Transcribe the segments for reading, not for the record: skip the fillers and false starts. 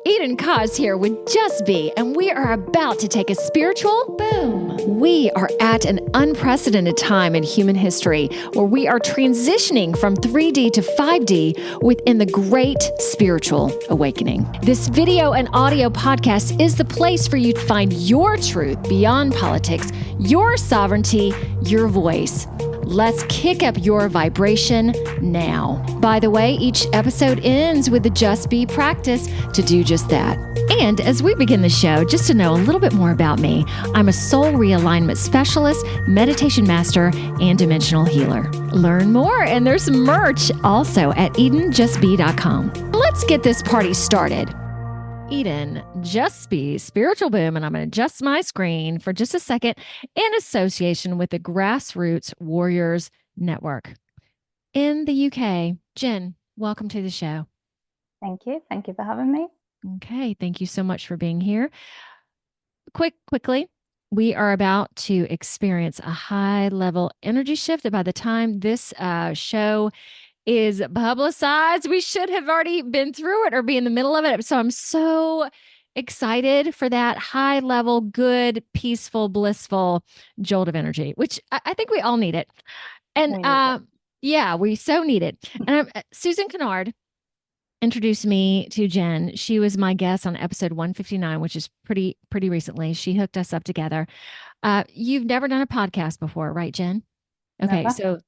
Eden Koz here with Just Be, and we are about to take a spiritual boom. We are at an unprecedented time in human history where we are transitioning from 3D to 5D within the great spiritual awakening. This video and audio podcast is the place for you to find your truth beyond politics, your sovereignty, your voice. Let's kick up your vibration now. By the way, each episode ends with the Just Be practice to do just that. And as we begin the show, just to know a little bit more about me, I'm a soul realignment specialist, meditation master, and dimensional healer. Learn more, and there's merch also at EdenJustBe.com. Let's get this party started. Eden, Just Be, Spiritual Boom, and I'm going to adjust my screen for just a second in association with the Grassroots Warriors Network in the UK. Jen, welcome to the show. Thank you. Thank you for having me. Okay. Thank you so much for being here. Quickly, we are about to experience a high-level energy shift. By the time this show is publicized, we should have already been through it or be in the middle of it. So I'm so excited for that high level, good, peaceful, blissful jolt of energy, which I think we all need it. And yeah, we so need it. And Susan Kennard introduced me to Jen. She was my guest on episode 159, which is pretty recently. She hooked us up together. You've never done a podcast before, right, Jen? Okay, Never. so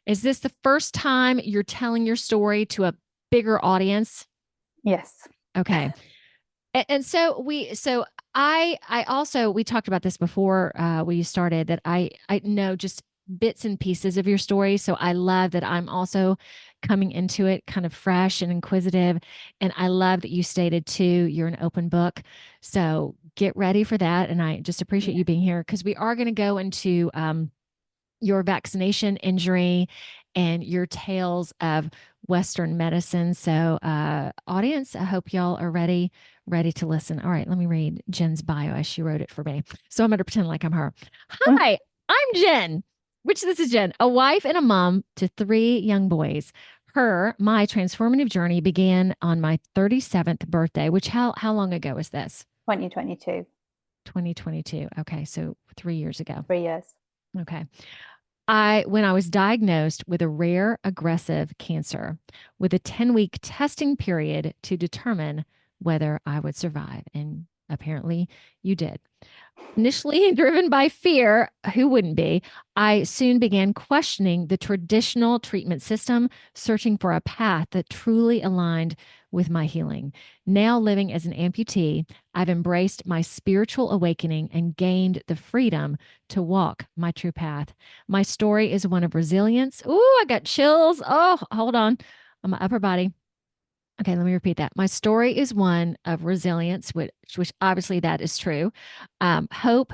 is this the first time you're telling your story to a bigger audience? Yes. Okay. And so I also, we talked about this before we started, that I know just bits and pieces of your story. So I love that I'm also coming into it kind of fresh and inquisitive. And I love that you stated too, you're an open book. So get ready for that. And I just appreciate you being here, because we are going to go into your vaccination injury and your tales of Western medicine. So audience, I hope y'all are ready to listen. All right, let me read Jen's bio as she wrote it for me. So I'm going to pretend like I'm her. Hi, I'm Jen, this is Jen, a wife and a mom to 3 young boys. My transformative journey began on my 37th birthday, which how long ago was this? 2022. 2022. Okay, so 3 years ago. 3 years. Okay. When I was diagnosed with a rare aggressive cancer with a 10-week testing period to determine whether I would survive. And apparently you did. Initially driven by fear, who wouldn't be, I soon began questioning the traditional treatment system, searching for a path that truly aligned with my healing. Now living as an amputee, I've embraced my spiritual awakening and gained the freedom to walk my true path. My story is one of resilience. Ooh, I got chills. Oh, hold on. On my upper body. Okay, let me repeat that. My story is one of resilience, which obviously that is true, hope,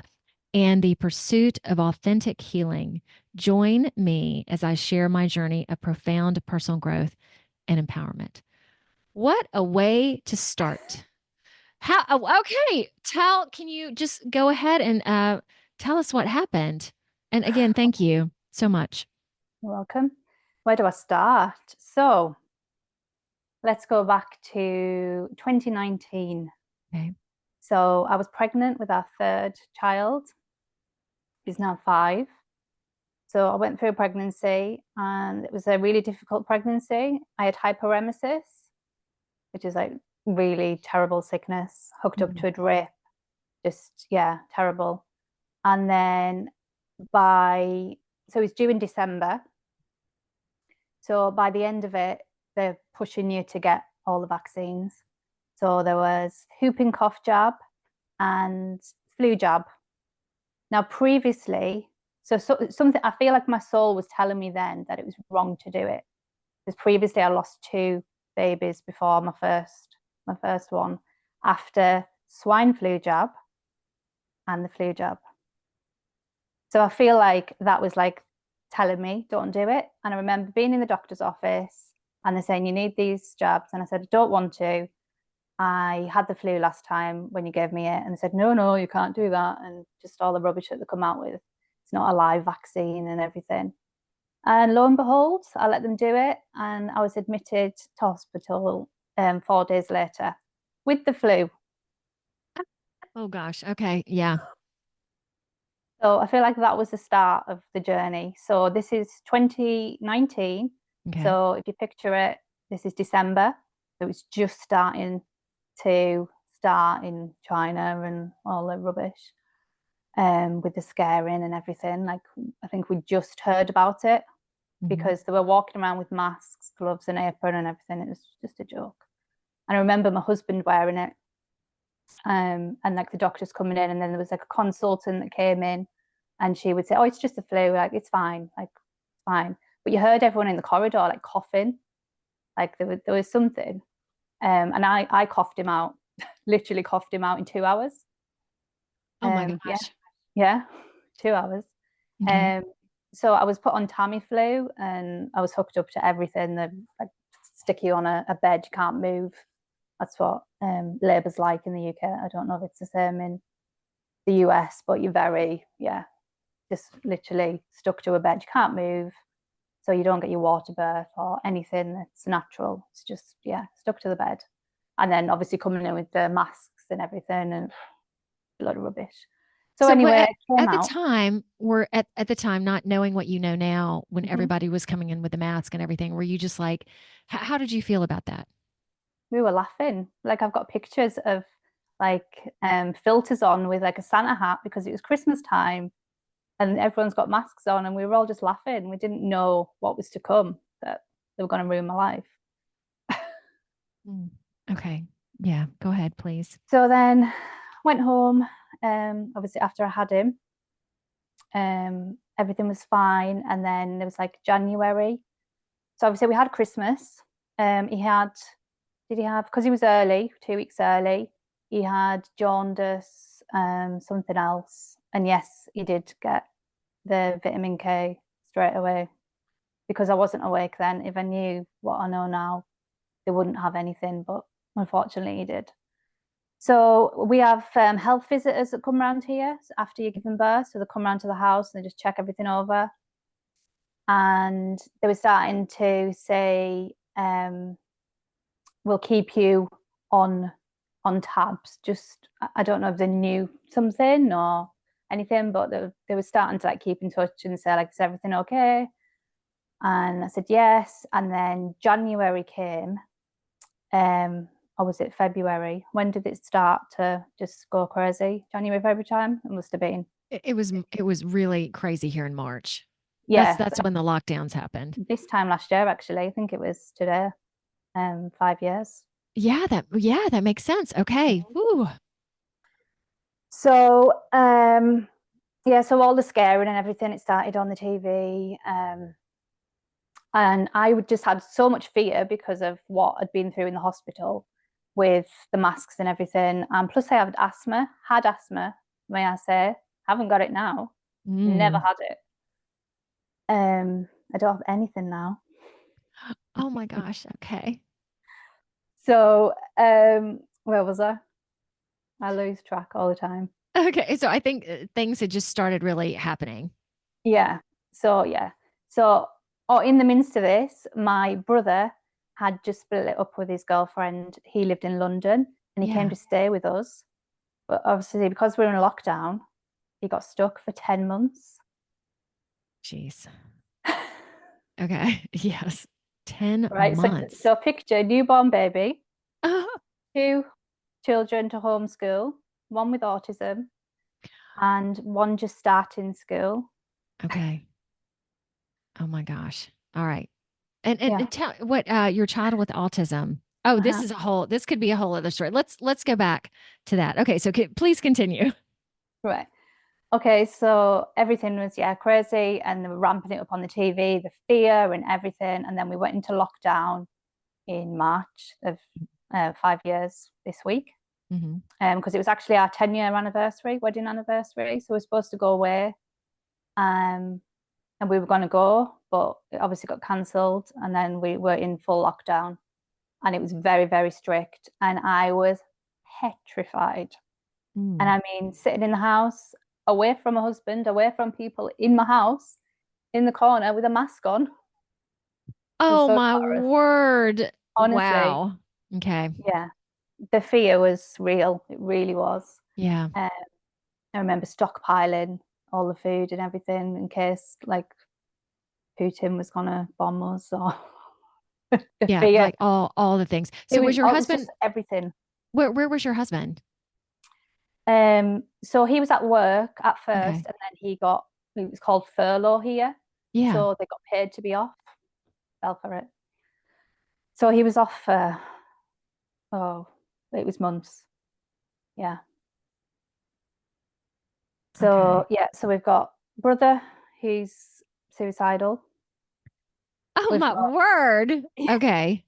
and the pursuit of authentic healing. Join me as I share my journey of profound personal growth and empowerment. What a way to start. Okay, can you just go ahead and tell us what happened? And again, thank you so much. You're welcome. Where do I start? So let's go back to 2019. Okay. So I was pregnant with our 3rd child. He's now 5. So I went through a pregnancy, and it was a really difficult pregnancy. I had hyperemesis, which is like really terrible sickness, hooked up to a drip. Just, yeah, terrible. And then so it's due in December. So by the end of it, they're pushing you to get all the vaccines. So there was whooping cough jab and flu jab. Now previously, so something, I feel like my soul was telling me then that it was wrong to do it. Because previously I lost 2 babies before my first one, after swine flu jab and the flu jab. So I feel like that was like telling me, don't do it. And I remember being in the doctor's office and they're saying, you need these jabs. And I said, I don't want to. I had the flu last time when you gave me it. And they said, no, you can't do that. And just all the rubbish that they come out with. It's not a live vaccine and everything. And lo and behold, I let them do it. And I was admitted to hospital 4 days later with the flu. Oh gosh. Okay. Yeah. So I feel like that was the start of the journey. So this is 2019. Okay. So if you picture it, this is December. It was just starting to start in China and all the rubbish, with the scaring and everything. Like I think we just heard about it Mhm. because they were walking around with masks, gloves, and apron and everything. It was just a joke. And I remember my husband wearing it, and like the doctors coming in, and then there was like a consultant that came in, and she would say, "Oh, it's just the flu. Like it's fine. Like it's fine." But you heard everyone in the corridor like coughing, like there was something. And I coughed him out, literally coughed him out in 2 hours. Oh my Yeah, gosh. yeah, 2 hours. Okay. Um, so I was put on Tamiflu, and I was hooked up to everything. They like stick you on a bed, you can't move. That's what labour's like in the UK. I don't know if it's the same in the US, but you're very, yeah, just literally stuck to a bed. You can't move, so you don't get your water birth or anything that's natural. It's just, yeah, stuck to the bed. And then obviously coming in with the masks and everything and a lot of rubbish. So So what anyway, I came at the out. time, were at the time not knowing what you know now, when Mhm. everybody was coming in with the mask and everything, were you just like, how did you feel about that? We were laughing. Like I've got pictures of like filters on with like a Santa hat because it was Christmas time and everyone's got masks on and we were all just laughing. We didn't know what was to come, that they were going to ruin my life. Mm. Okay. Yeah. Go ahead, please. So then went home. Obviously after I had him, everything was fine. And then it was like January. So obviously we had Christmas. He had, did he have, because he was early, 2 weeks early, he had jaundice, something else. And yes, he did get the vitamin K straight away because I wasn't awake then. If I knew what I know now, they wouldn't have anything, but unfortunately he did. So we have health visitors that come around here after you're giving birth. So they come around to the house and they just check everything over. And they were starting to say, we'll keep you on on tabs. Just I don't know if they knew something or anything, but they were starting to like keep in touch and say like, is everything okay? And I said yes. And then January came, or was it February? When did it start to just go crazy? January, February time? It must have been. It was really crazy here in March. That's Yeah, that's when the lockdowns happened. this time last year actually. I think it was today. 5 years. Yeah, that makes sense. Okay. Ooh. So yeah, so all the scaring and everything, it started on the TV. And I would just had so much fear because of what I'd been through in the hospital with the masks and everything. And plus I had asthma, may I say. Haven't got it now. Never Mm. had it. I don't have anything now. Oh my gosh. Okay. So where was I? I lose track all the time. Okay. So I think things had just started really happening. Yeah. So yeah. So oh, in the midst of this, my brother had just split it up with his girlfriend. He lived in London and he came Yeah. to stay with us. But obviously, because we were in lockdown, he got stuck for 10 months. Jeez. Okay. Yes. 10 Right. So months. so picture newborn baby, Oh, two children to homeschool, one with autism, and one just starting school. okay. Oh my gosh. All right. And Yeah. tell what your child with autism. Oh, Uh-huh. this could be a whole other story. Let's go back to that. Okay, so please continue. Right. Okay, so everything was, yeah, crazy, and they were ramping it up on the TV, the fear and everything. And then we went into lockdown in March of 5 years this week, Hmm. because it was actually our 10-year anniversary, wedding anniversary. So we are supposed to go away, um, and we were going to go, but it obviously got cancelled. And then we were in full lockdown, and it was very, very strict. And I was petrified. And Mm. I mean, sitting in the house, away from my husband, away from people in my house, in the corner with a mask on. It was Oh so my embarrassed. word. Honestly, Wow. Okay. yeah. the fear was real. It really was. Yeah. Um, I remember stockpiling all the food and everything in case like Putin was gonna bomb us or the Yeah. fear. Like all the things. It So was was your oh, it was just husband, everything. where was your husband? So he was at work at first, Okay. and then it was called furlough here. Yeah. So they got paid to be off, fell for it. So he was off for, oh, it was months. Yeah. So Okay. yeah, so we've got brother who's suicidal. Oh We've my got word. Okay.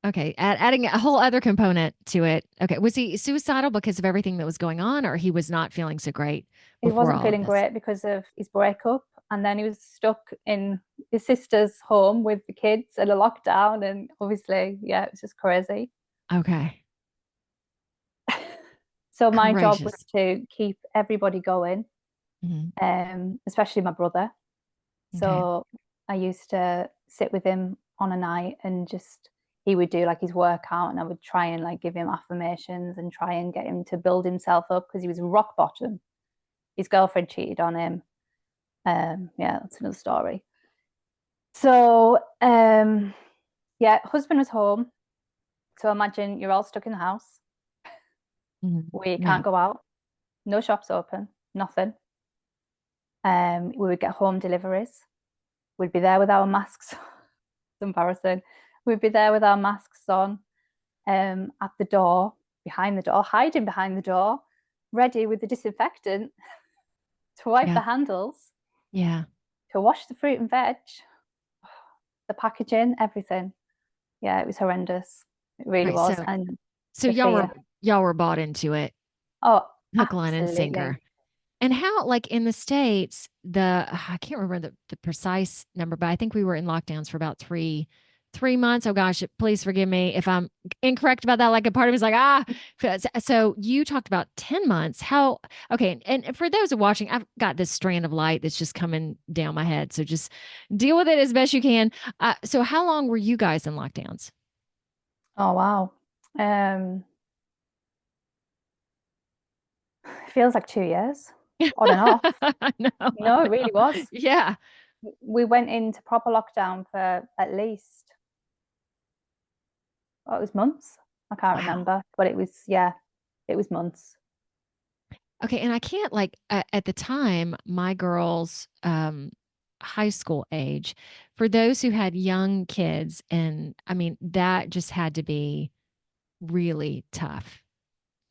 Okay. Adding a whole other component to it. Okay. Was he suicidal because of everything that was going on, or he was not feeling so great he before wasn't all of feeling this? great because of his breakup, and then he was stuck in his sister's home with the kids and a lockdown, and obviously, yeah, it was just crazy. Okay. So my job was Gracious. to keep everybody going, Mhm. especially my brother. Okay. So I used to sit with him on a night and just he would do like his workout and I would try and like give him affirmations and try and get him to build himself up because he was rock bottom. His girlfriend cheated on him. Yeah, that's another story. So yeah, husband was home. So imagine you're all stuck in the house. Mhm. We Yeah. can't go out, no shops open, nothing. We would get home deliveries. We'd be there with our masks. It's embarrassing. We'd be there with our masks on, at the door, behind the door, hiding behind the door, ready with the disinfectant to wipe Yeah. the handles, Yeah. to wash the fruit and veg, the packaging, everything. Yeah, it was horrendous. It really Right. was. So And so the fear. y'all were bought into it, Oh, hook, line, and absolutely. sinker. And how, like in the States, I can't remember the precise number, but I think we were in lockdowns for about three months. Oh gosh, please forgive me if I'm incorrect about that. Like a part of me is like, so you talked about 10 months. How, okay. And for those who are watching, I've got this strand of light that's just coming down my head. So just deal with it as best you can. So how long were you guys in lockdowns? Oh, wow. Um, it feels like 2 years on and off. I know, I No, it really know. was. Yeah. We went into proper lockdown for at least, oh, it was months. I can't Wow. remember, but it was, yeah, it was months. Okay, and I can't like at the time, my girls, high school age, for those who had young kids, and I mean, that just had to be really tough.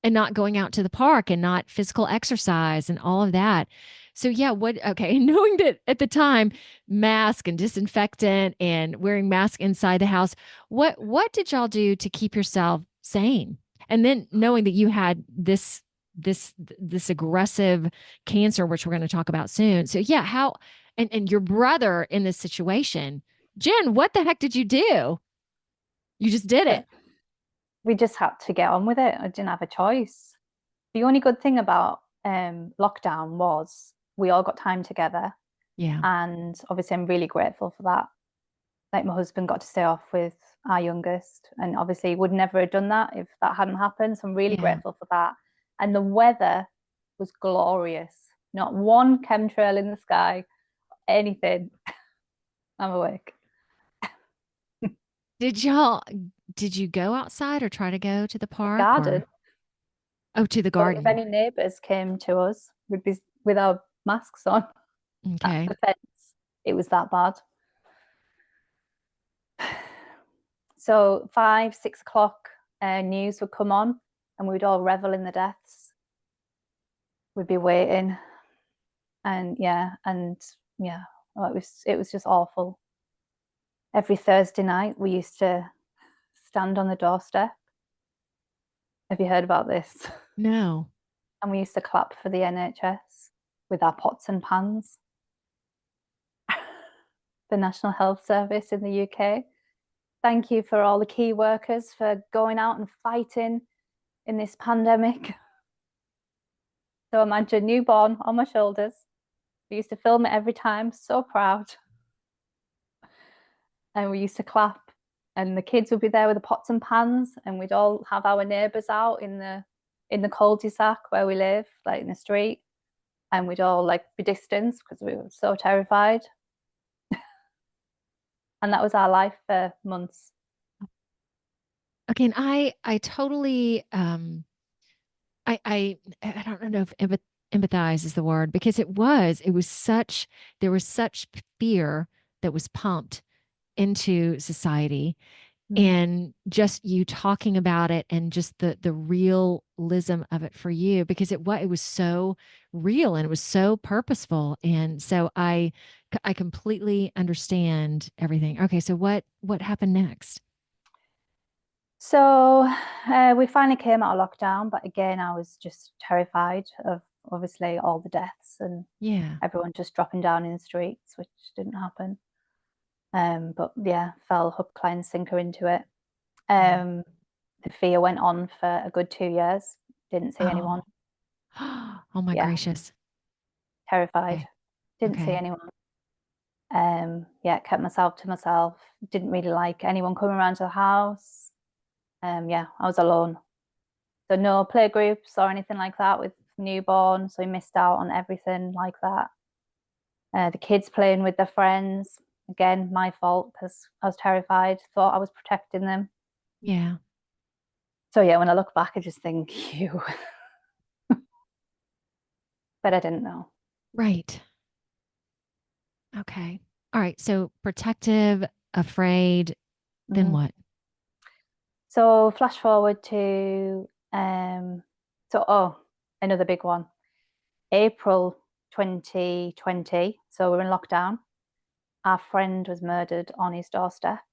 And not going out to the park and not physical exercise and all of that. So yeah, okay, knowing that at the time, mask and disinfectant and wearing mask inside the house, what did y'all do to keep yourself sane? And then knowing that you had this aggressive cancer, which we're going to talk about soon. So yeah, how and your brother in this situation, Jen, what the heck did you do? You just did Uh, it. We just had to get on with it. I didn't have a choice. The only good thing about lockdown was we all got time together. Yeah. And obviously, I'm really grateful for that. Like, my husband got to stay off with our youngest, and obviously, would never have done that if that hadn't happened. So, I'm really Yeah. grateful for that. And the weather was glorious. Not one chemtrail in the sky, anything. I'm awake. Did y'all did you go outside or try to go to the The park garden. or oh to the So if garden? any neighbours came to us, we'd be with our masks on at Okay. the fence. It was that bad. So 5, 6 o'clock, news would come on, and we'd all revel in the deaths. We'd be waiting, and yeah, well, it was just awful. Every Thursday night, we used to stand on the doorstep. Have you heard about this? No. And we used to clap for the NHS with our pots and pans, the National Health Service in the UK. Thank you for all the key workers for going out and fighting in this pandemic. So imagine newborn on my shoulders. We used to film it every time, so proud. And we used to clap. and the kids would be there with the pots and pans, and we'd all have our neighbours out in the cul-de-sac where we live, like in the street, and we'd all like be distanced because we were so terrified. And that was our life for months. Okay, and I totally I don't know if empathize is the word, because it was such there was such fear that was pumped into society, and just you talking about it and just the realism of it for you, because it was so real and it was so purposeful, and so I completely understand everything. Okay, so what happened next? So we finally came out of lockdown, but again, I was just terrified of obviously all the deaths and Yeah. everyone just dropping down in the streets, which didn't happen. But yeah, fell hook, line, sinker into it. Mhm. Um, the fear went on for a good 2 years. Didn't see anyone. Oh. Oh my Yeah, gracious. terrified. Okay. Didn't see Okay. anyone. Yeah, kept myself to myself. Didn't really like anyone coming around to the house. Yeah, I was alone. So no play groups or anything like that with newborn. So we missed out on everything like that. The kids playing with their friends. Again, my fault because I was terrified. Thought I was protecting them. Yeah. So yeah, when I look back, I just think you, but I didn't know. Right. Okay. All right. So protective, afraid, then Mm. what? So flash forward to another big one. April 2020. So we're in lockdown. Our friend was murdered on his doorstep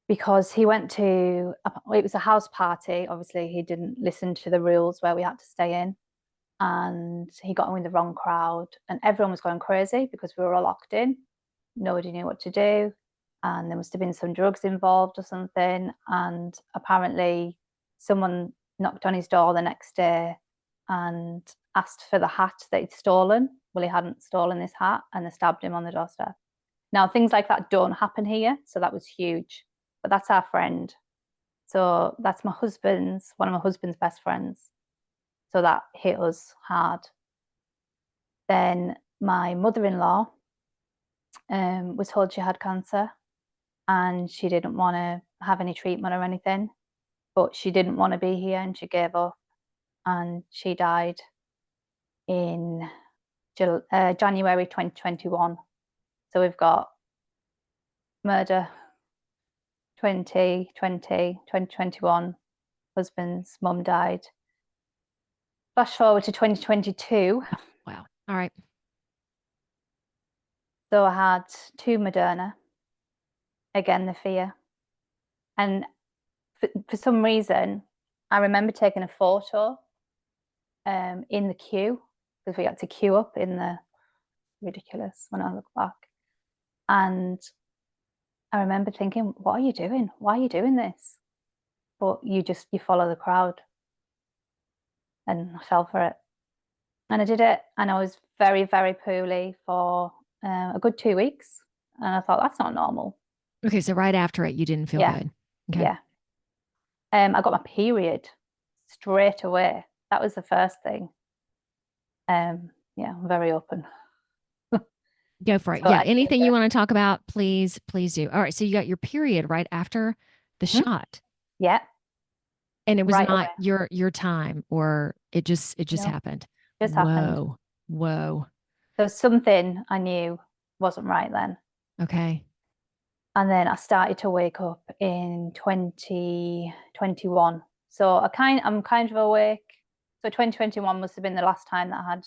because he went to it was a house party. Obviously, he didn't listen to the rules where we had to stay in, and he got in with the wrong crowd, and everyone was going crazy because we were all locked in. Nobody knew what to do, and there must have been some drugs involved or something. And apparently, someone knocked on his door the next day and asked for the hat that he'd stolen. Well, he hadn't stolen this hat, and they stabbed him on the doorstep. Now, things like that don't happen here, so that was huge. But that's our friend. So that's one of my husband's best friends. So that hit us hard. Then my mother-in-law was told she had cancer and she didn't want to have any treatment or anything, but she didn't want to be here and she gave up and she died in January 2021. So we've got murder 2020, 2021, husband's mum died. Flash forward to 2022. Oh, wow. All right. So I had two Moderna, again, the fear. And for some reason, I remember taking a photo in the queue because we had to queue up in the ridiculous when I look back. And I remember thinking, what are you doing? Why are you doing this? But you follow the crowd. And I fell for it. And I did it. And I was very, very poorly for a good 2 weeks. And I thought, that's not normal. Okay. So right after it, you didn't feel Yeah. good. Okay. Yeah. I got my period straight away. That was the first thing. Yeah, I'm very open. Go for it. So Yeah. I gave Anything you birth. want to talk about, please do. All right. So you got your period right after the Mhm. shot, Yeah, and it was right not away. your time, or it just No, happened. just happened. Whoa. Whoa. There was something I knew wasn't right then. Okay. And then I started to wake up in 2021. So I'm kind of awake. So 2021 must have been the last time that I had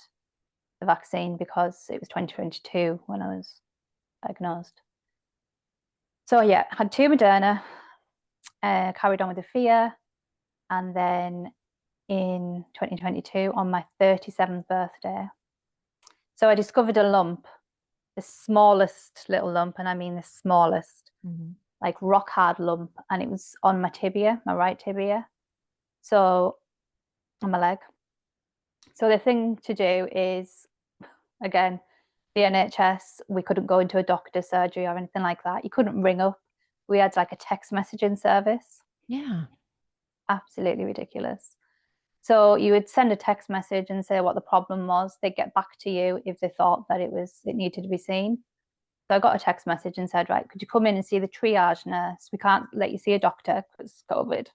the vaccine because it was 2022 when I was diagnosed. So yeah, had two Moderna, carried on with the fear, and then in 2022 on my 37th birthday. So I discovered a lump, the smallest little lump, and I mean the smallest, Mhm. like rock hard lump, and it was on my tibia, my right tibia. So on my leg. So the thing to do is, again, the NHS, we couldn't go into a doctor's surgery or anything like that. You couldn't ring up We had like a text messaging service. Yeah. Absolutely ridiculous. So you would send a text message and say what the problem was. They'd get back to you if they thought that it needed to be seen. So I got a text message and said, right, could you come in and see the triage nurse? We can't let you see a doctor because COVID.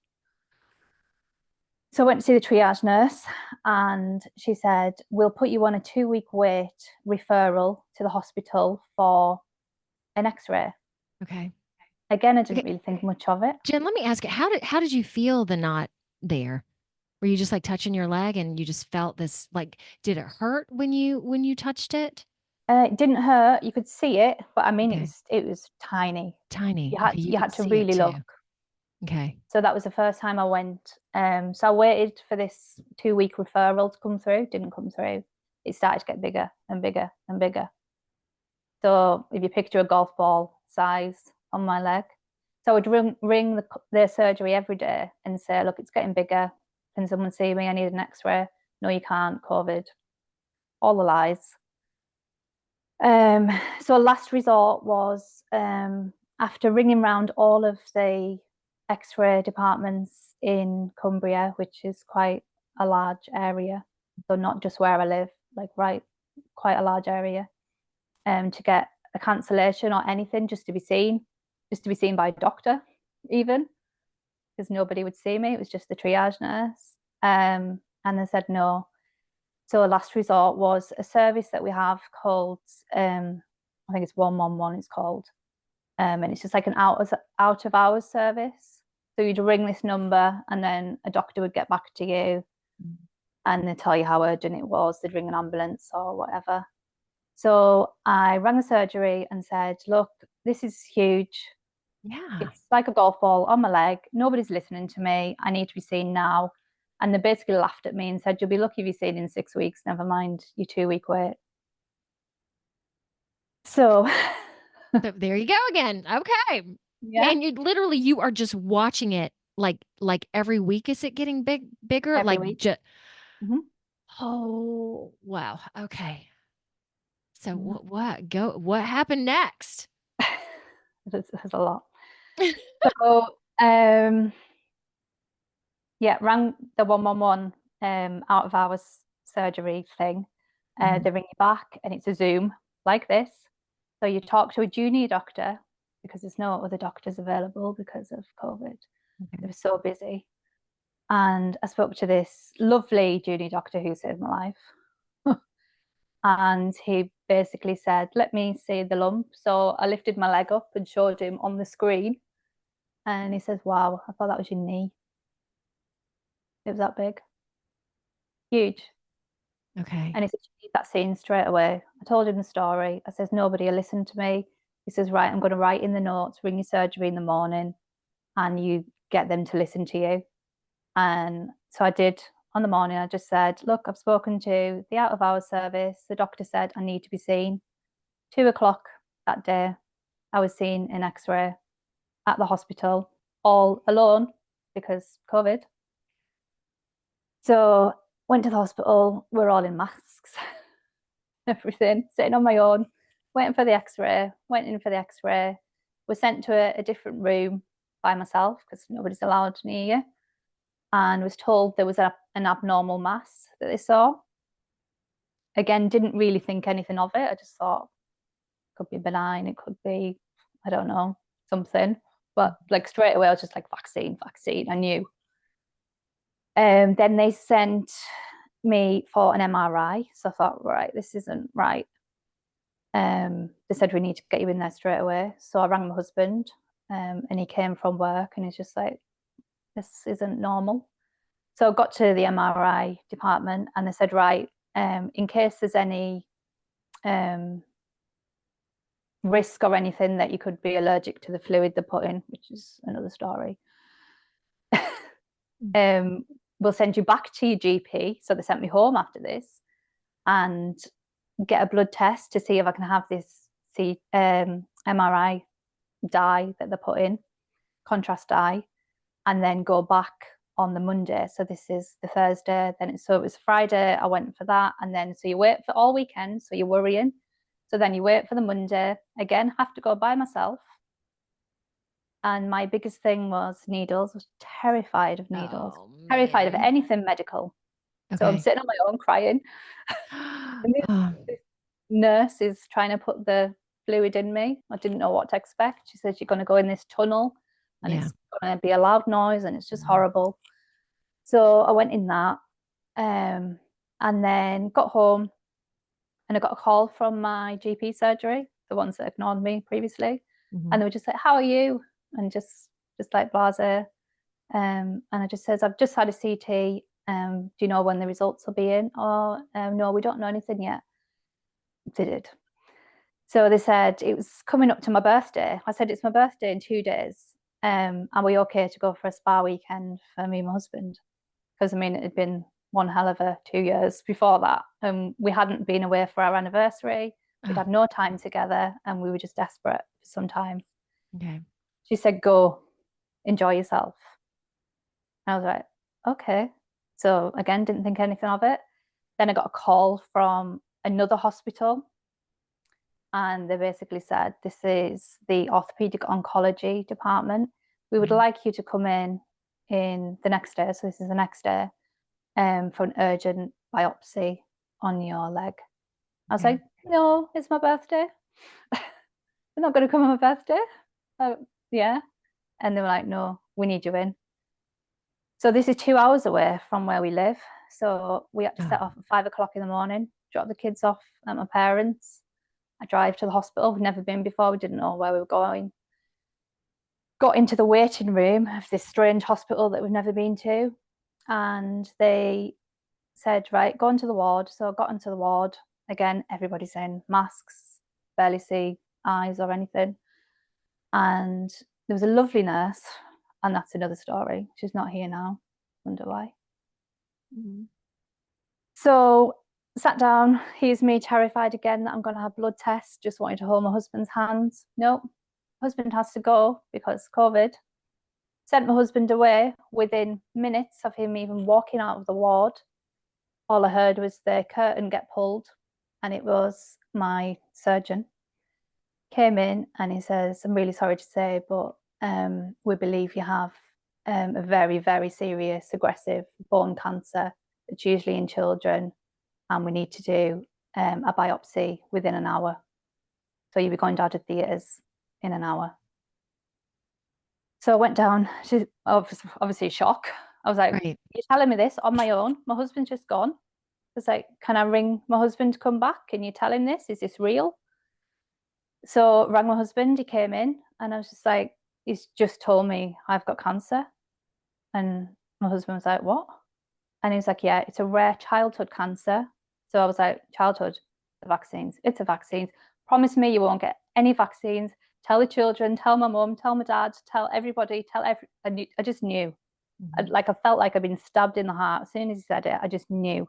So I went to see the triage nurse and she said, we'll put you on a 2-week wait referral to the hospital for an x-ray. Okay. Again, I didn't Okay. really think much of it. Jen, let me ask you, how did you feel the knot there? Were you just like touching your leg and you just felt this like did it hurt when you touched it? It didn't hurt. You could see it, but I mean, Okay. it was tiny. Tiny. You Okay, had you you could had to see it really too. look. Okay. So that was the first time I went. So I waited for this 2-week referral to come through. Didn't come through. It started to get bigger and bigger and bigger. So if you picture a golf ball size on my leg, so I would ring their surgery every day and say, look, it's getting bigger. Can someone see me? I need an X-ray. No, you can't. COVID. All the lies. So last resort was after ringing round all of the X-ray departments in Cumbria, which is quite a large area, so not just where I live, like right, quite a large area, to get a cancellation or anything, just to be seen by a doctor, even because nobody would see me. It was just the triage nurse, and they said no. So last resort was a service that we have called, I think it's 111 it's called. And it's just like an out of hours service. So you'd ring this number and then a doctor would get back to you and they'd tell you how urgent it was. They'd ring an ambulance or whatever. So I rang the surgery and said, look, this is huge. Yeah. It's like a golf ball on my leg. Nobody's listening to me. I need to be seen now. And they basically laughed at me and said, you'll be lucky if you're seen in 6 weeks, never mind your 2-week wait. So, So there you go again. Okay. yeah, And you are just watching it like every week is it getting bigger? every Like week. just Mm-hmm. oh wow. Okay. So Yeah. what happened next? There's a lot. So, yeah, rang the 111 out of hours surgery thing. Mhm. They ring you back and it's a Zoom like this. So you talk to a junior doctor because there's no other doctors available because of COVID. They Okay. were so busy. And I spoke to this lovely junior doctor who saved my life. And he basically said, let me see the lump. So I lifted my leg up and showed him on the screen. And he says, wow, I thought that was your knee. It was that big, huge. Okay. And he said, you need that seen straight away. I told him the story. I says, nobody will listen to me. He says, right, I'm going to write in the notes, ring your surgery in the morning, and you get them to listen to you. And so I did on the morning. I just said, look, I've spoken to the out of hours service. The doctor said I need to be seen. 2 o'clock that day, I was seen in X-ray at the hospital, all alone because COVID. So went to the hospital. We're all in masks, everything, sitting on my own, waiting for the X-ray. Went in for the X-ray. Was sent to a different room by myself because nobody's allowed near you, and was told there was an abnormal mass that they saw. Again, didn't really think anything of it. I just thought it could be benign. It could be, I don't know, something. But like straight away, I was just like, vaccine, vaccine. I knew. Then they sent me for an MRI. So I thought, right, this isn't right. They said we need to get you in there straight away. So I rang my husband, and he came from work, and he's just like, this isn't normal. So I got to the MRI department, and they said, right, in case there's any risk or anything that you could be allergic to the fluid they put in, which is another story. We'll send you back to your GP. So they sent me home after this and get a blood test to see if I can have this MRI dye that they put in, contrast dye, and then go back on the Monday. So this is the Thursday. So it was Friday. I went for that, and then so you wait for all weekend. So you're worrying. So then you wait for the Monday again. Have to go by myself. And my biggest thing was needles. I was terrified of needles, Oh terrified of man. anything medical. So I'm Okay. sitting on my own crying. And Oh, this nurse is trying to put the fluid in me. I didn't know what to expect. She said, you're going to go in this tunnel and yeah. it's going to be a loud noise and it's just Mhm. horrible. So I went in that um, and then got home and I got a call from my GP surgery, the ones that ignored me previously. And Mhm. they were just like, how are you? And just like blase. And I just says, I've just had a CT. Do you know when the results will be in? Oh, no, we don't know anything yet. They did. So they said it was coming up to my birthday. I said, it's my birthday in 2 days. Are we okay to go for a spa weekend for me and my husband? Because I mean, it had been one hell of a 2 years before that. We hadn't been away for our anniversary. We'd Oh, had no time together and we were just desperate for some time. okay. She said, go, enjoy yourself. And I was like, okay. So again, didn't think anything of it. Then I got a call from another hospital and they basically said, this is the orthopedic oncology department. We would Mhm. like you to come in the next day. So this is the next day for an urgent biopsy on your leg. I was Okay. like, no, it's my birthday. They're not going to come on my birthday. Yeah. And they were like, no, we need you in. So this is 2 hours away from where we live. So we had to Oh, set off at 5 o'clock in the morning, drop the kids off at my parents'. I drive to the hospital. We've never been before. We didn't know where we were going. Got into the waiting room of this strange hospital that we've never been to. And they said, right, go into the ward. So I got into the ward. Again, everybody's in masks, barely see eyes or anything. And there was a lovely nurse, and that's another story. She's not here now. Wonder why. mhm. So sat down. Here's me terrified again that I'm going to have blood tests. Just wanted to hold my husband's hands. Nope. Husband has to go because COVID. Sent my husband away within minutes of him even walking out of the ward. All I heard was the curtain get pulled, and it was my surgeon. Came in and he says, I'm really sorry to say, but we believe you have a very, very serious, aggressive bone cancer. It's usually in children, and we need to do a biopsy within an hour. So you'll be going down to theatres in an hour. So I went down. She's obviously shock. I was like, Right. you're telling me this on my own? My husband's just gone. I was like, can I ring my husband to come back? Can you tell him this? Is this real? So I rang my husband. He came in, and I was just like, he's just told me I've got cancer. And my husband was like, what? And he was like, yeah, it's a rare childhood cancer. So I was like, childhood, the vaccines. It's a vaccines. Promise me you won't get any vaccines. Tell the children, tell my mum, tell my dad, tell everybody, I just knew. Mhm. I felt like I'd been stabbed in the heart. As soon as he said it, I just knew.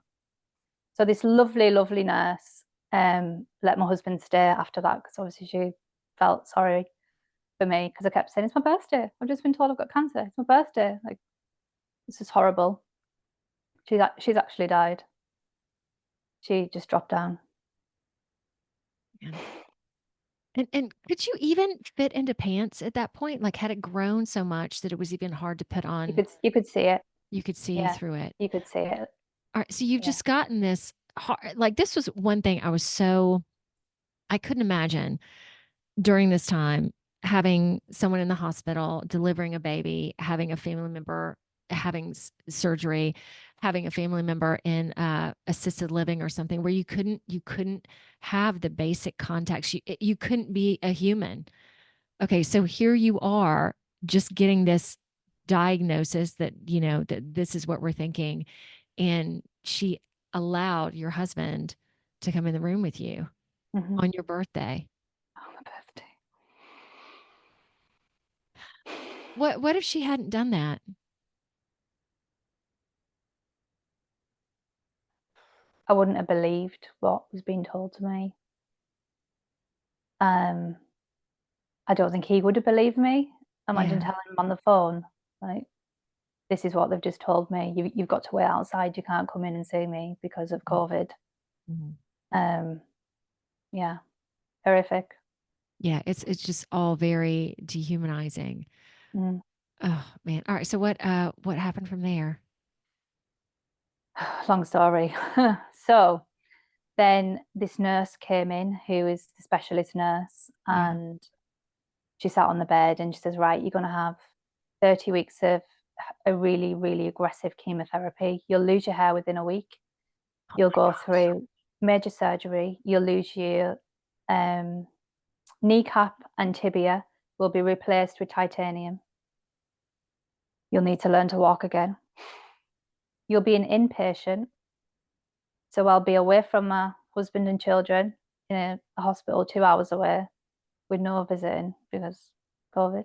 So this lovely, lovely nurse let my husband stay after that because obviously she felt sorry for me because I kept saying, it's my birthday. I've just been told I've got cancer. It's my birthday. Like, this is horrible. She's actually died. She just dropped down. Man. And could you even fit into pants at that point? Like, had it grown so much that it was even hard to put on? You could see it. You could see Yeah, through it. you could see it. All right. So you've Yeah. just gotten this hard, like, this was one thing I couldn't imagine during this time having someone in the hospital delivering a baby, having a family member having surgery, having a family member in assisted living or something where you couldn't have the basic contacts. You couldn't be a human. Okay, so here you are just getting this diagnosis that that this is what we're thinking, and she allowed your husband to come in the room with you Hmm. on your birthday. Oh, my birthday. What if she hadn't done that? I wouldn't have believed what was being told to me. Um, I don't think he would have believed me. Imagine Yeah. telling him on the phone, like, this is what they've just told me. You've got to wait outside. You can't come in and see me because of COVID. Mhm. Um, yeah, horrific. Yeah, it's just all very dehumanizing. Mm. Oh man. All right. So what happened from there? Long story. So then this nurse came in who is the specialist nurse, Yeah. and she sat on the bed and she says, right, you're going to have 30 weeks of a really, really aggressive chemotherapy. You'll lose your hair within a week. Oh You'll my go gosh. through major surgery. You'll lose your um, kneecap and tibia will be replaced with titanium. You'll need to learn to walk again. You'll be an inpatient. So I'll be away from my husband and children in a hospital 2 hours away with no visiting because COVID.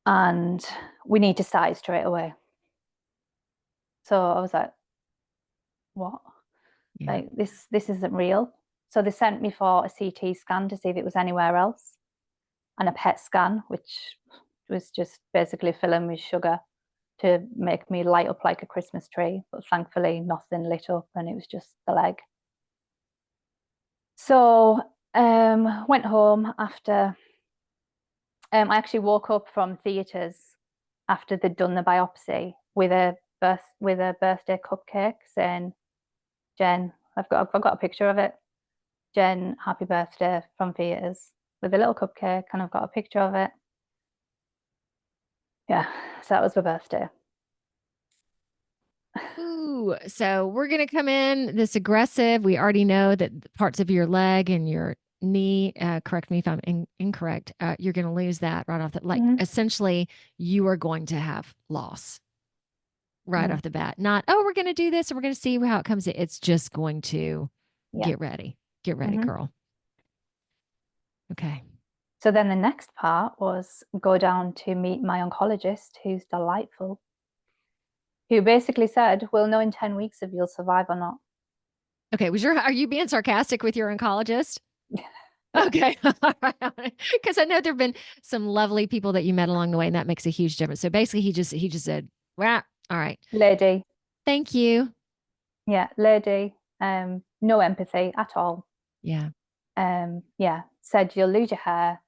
And we need to start it straight away. So I was like, what? Yeah. Like this isn't real. So they sent me for a CT scan to see if it was anywhere else, and a PET scan, which was just basically filling with sugar to make me light up like a Christmas tree. But thankfully, nothing lit up, and it was just the leg. So went home after. I actually woke up from theatres after they'd done the biopsy with a birthday cupcake saying, "Jen, I've got a picture of it. Jen, happy birthday from theatres with a little cupcake, and I've got a picture of it." Yeah, so that was my birthday. Ooh, so we're going to come in this aggressive. We already know that parts of your leg and your knee, correct me if I'm incorrect, you're going to lose that right off the, like, Mm-hmm. essentially, you are going to have loss right Mm-hmm. off the bat. Not, oh, we're going to do this and we're going to see how it comes. It's just going to Yeah. get ready. Get ready, Mm-hmm. girl. Okay. So then the next part was go down to meet my oncologist, who's delightful, who basically said, we'll know in 10 weeks if you'll survive or not. Okay. Are you being sarcastic with your oncologist? Okay. Because I know there have been some lovely people that you met along the way, and that makes a huge difference. So basically, he just said, well, all right. Lady. Thank you. Yeah, lady. No empathy at all. Yeah. Yeah, said you'll lose your hair.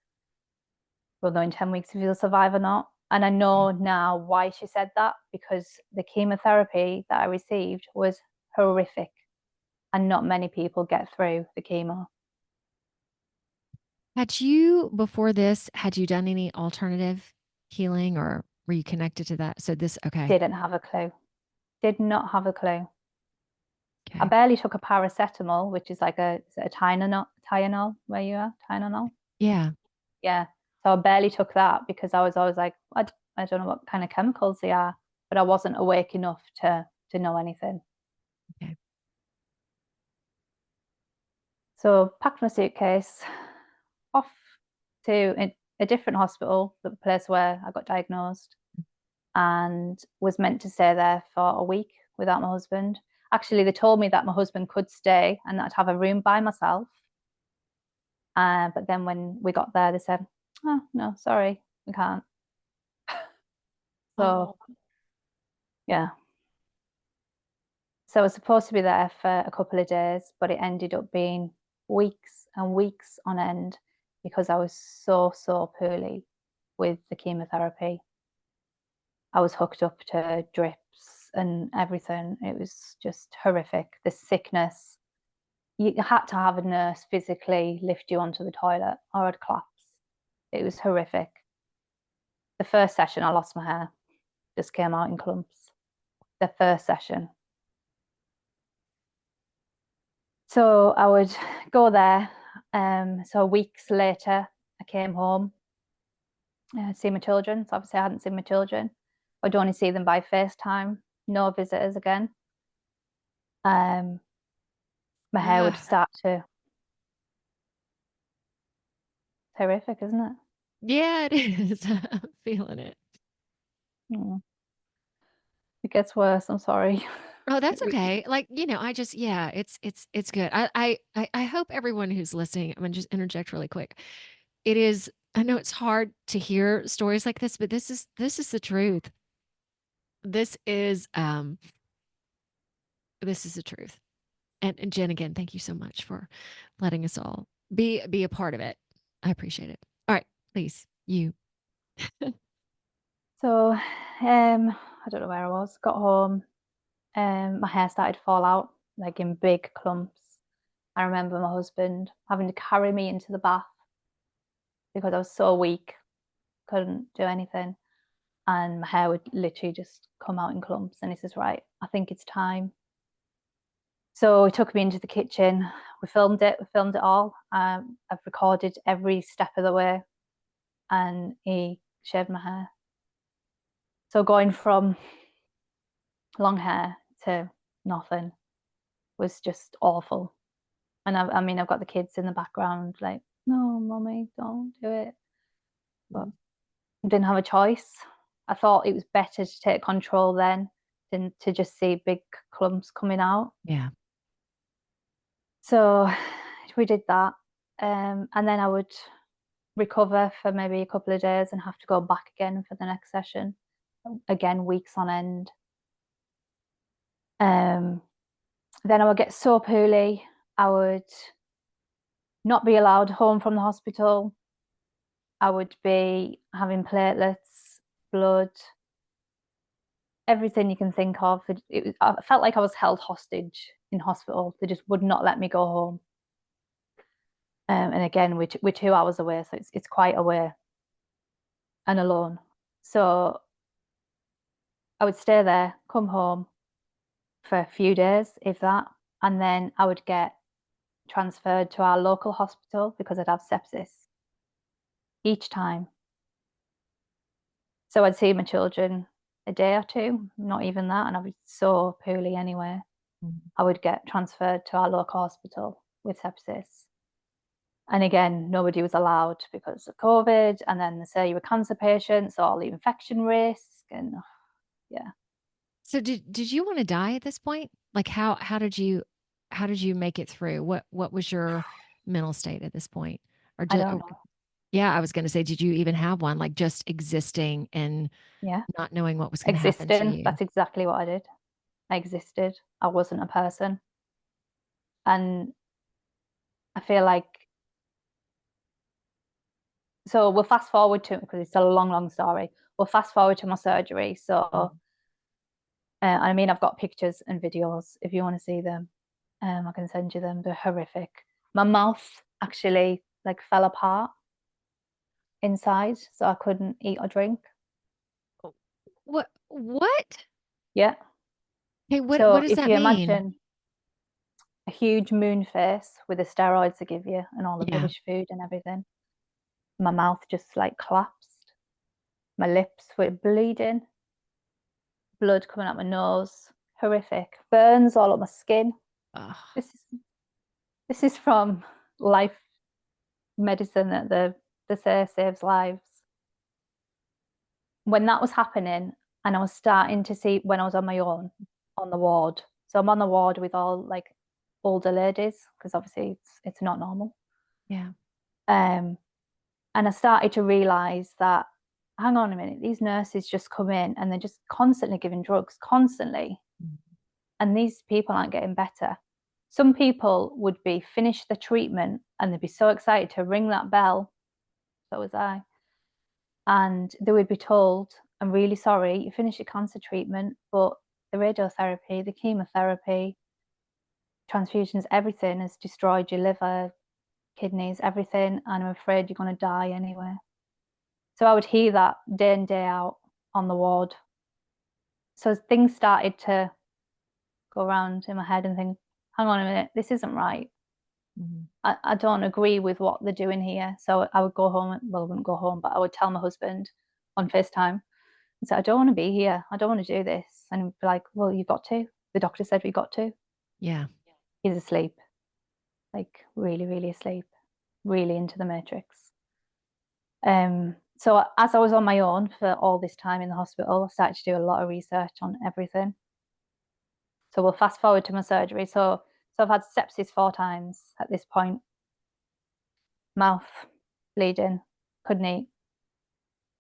We'll know in 10 weeks if you'll survive or not. And I Yeah. know now why she said that, because the chemotherapy that I received was horrific, and not many people get through the chemo. Before this, had you done any alternative healing or were you connected to that? So okay. Didn't have a clue. Did not have a clue. I Okay. barely took a paracetamol, which is like a Tylenol where you are, Tylenol. Yeah. Yeah. So I barely took that because I was always like, I don't know what kind of chemicals they are, but I wasn't awake enough to know anything. Okay. So packed my suitcase, off to a different hospital, the place where I got diagnosed, and was meant to stay there for a week without my husband. Actually, they told me that my husband could stay and that I'd have a room by myself. But then when we got there, they said, "Oh no, sorry, we can't." So Oh, yeah, so I was supposed to be there for a couple of days, but it ended up being weeks and weeks on end because I was so poorly with the chemotherapy. I was hooked up to drips and everything. It was just horrific. The sickness. You had to have a nurse physically lift you onto the toilet or I'd collapse. It was horrific. The first session, I lost my hair, just came out in clumps. The first session. So I would go there. So weeks later, I came home, see my children. So obviously, I hadn't seen my children. I'd only see them by FaceTime. No visitors again. Um, my hair would ugh. start to horrific, isn't it? Yeah, it is. I'm feeling it. Mm. It gets worse. I'm sorry. Oh, It that's really- okay. Like, I just, yeah, it's good. I hope everyone who's listening, I'm gonna just interject really quick. I know it's hard to hear stories like this, but this is the truth. This is um this is the truth. And Jen, again, thank you so much for letting us all be a part of it. I appreciate it. All right, please, you. So I don't know where I was. Got home. My hair started to fall out like in big clumps. I remember my husband having to carry me into the bath because I was so weak, couldn't do anything. And my hair would literally just come out in clumps. And he says, right, I think it's time. So he took me into the kitchen. We filmed it all. I've recorded every step of the way, and he shaved my hair. So going from long hair to nothing was just awful. And I mean, I've got the kids in the background, like, no, mommy, don't do it. But I didn't have a choice. I thought it was better to take control then than to just see big clumps coming out. Yeah. So we did that. And then I would recover for maybe a couple of days and have to go back again for the next session. Again, weeks on end. Then I would get so poorly. I would not be allowed home from the hospital. I would be having platelets, blood, everything you can think of. I felt like I was held hostage in hospital. They just would not let me go home. And again, we're 2 hours away, so it's quite away and alone. So I would stay there, come home for a few days, if that, and then I would get transferred to our local hospital because I'd have sepsis each time. So I'd see my children a day or two, not even that, and I was so poorly anyway. I would get transferred to our local hospital with sepsis. And again, nobody was allowed because of COVID. And then they say you were cancer patients, so all the infection risk and yeah. So did you want to die at this point? Like how did you make it through? What was your mental state at this point? Or I just don't know. yeah, I was going to say, did you even have one? Like just existing and Yeah. not knowing what was going to happen to Existing. you. That's exactly what I did. I existed. I wasn't a person. And I feel like, so we'll fast forward to, because it's a long, long story. We'll fast forward to my surgery. So, I mean, I've got pictures and videos if you want to see them. I can send you them. They're horrific. My mouth actually like fell apart inside, so I couldn't eat or drink. What? Yeah. Hey, what So does if that you mean? imagine a huge moon face with the steroids they give you and all the Yeah. rubbish food and everything, my mouth just like collapsed. My lips were bleeding, blood coming out my nose, horrific. Burns all up my skin. Ugh. This is this is from life medicine that they say saves lives. When that was happening, and I was starting to see when I was on my own on the ward. So I'm on the ward with all like older ladies because obviously it's not normal. Yeah. Um, and I started to realize that, hang on a minute, these nurses just come in and they're just constantly giving drugs, constantly, and these people aren't getting better. Some people would be finished the treatment and they'd be so excited to ring that bell. So was I. And they would be told, I'm really sorry, you finished your cancer treatment, but the radiotherapy, the chemotherapy, transfusions, everything has destroyed your liver, kidneys, everything, and I'm afraid you're going to die anyway. So I would hear that day in, day out on the ward. So things started to go around in my head and think, hang on a minute, this isn't right. Mhm. I don't agree with what they're doing here. So I would go home, well, I wouldn't go home, but I would tell my husband on FaceTime, and say, I don't want to be here. I don't want to do this. And he'd be like, well, you've got to. The doctor said we got to. Yeah. He's asleep, like really, really asleep, really into the matrix. So as I was on my own for all this time in the hospital, I started to do a lot of research on everything. So we'll fast forward to my surgery. So I've had sepsis 4 times at this point. Mouth bleeding, couldn't eat.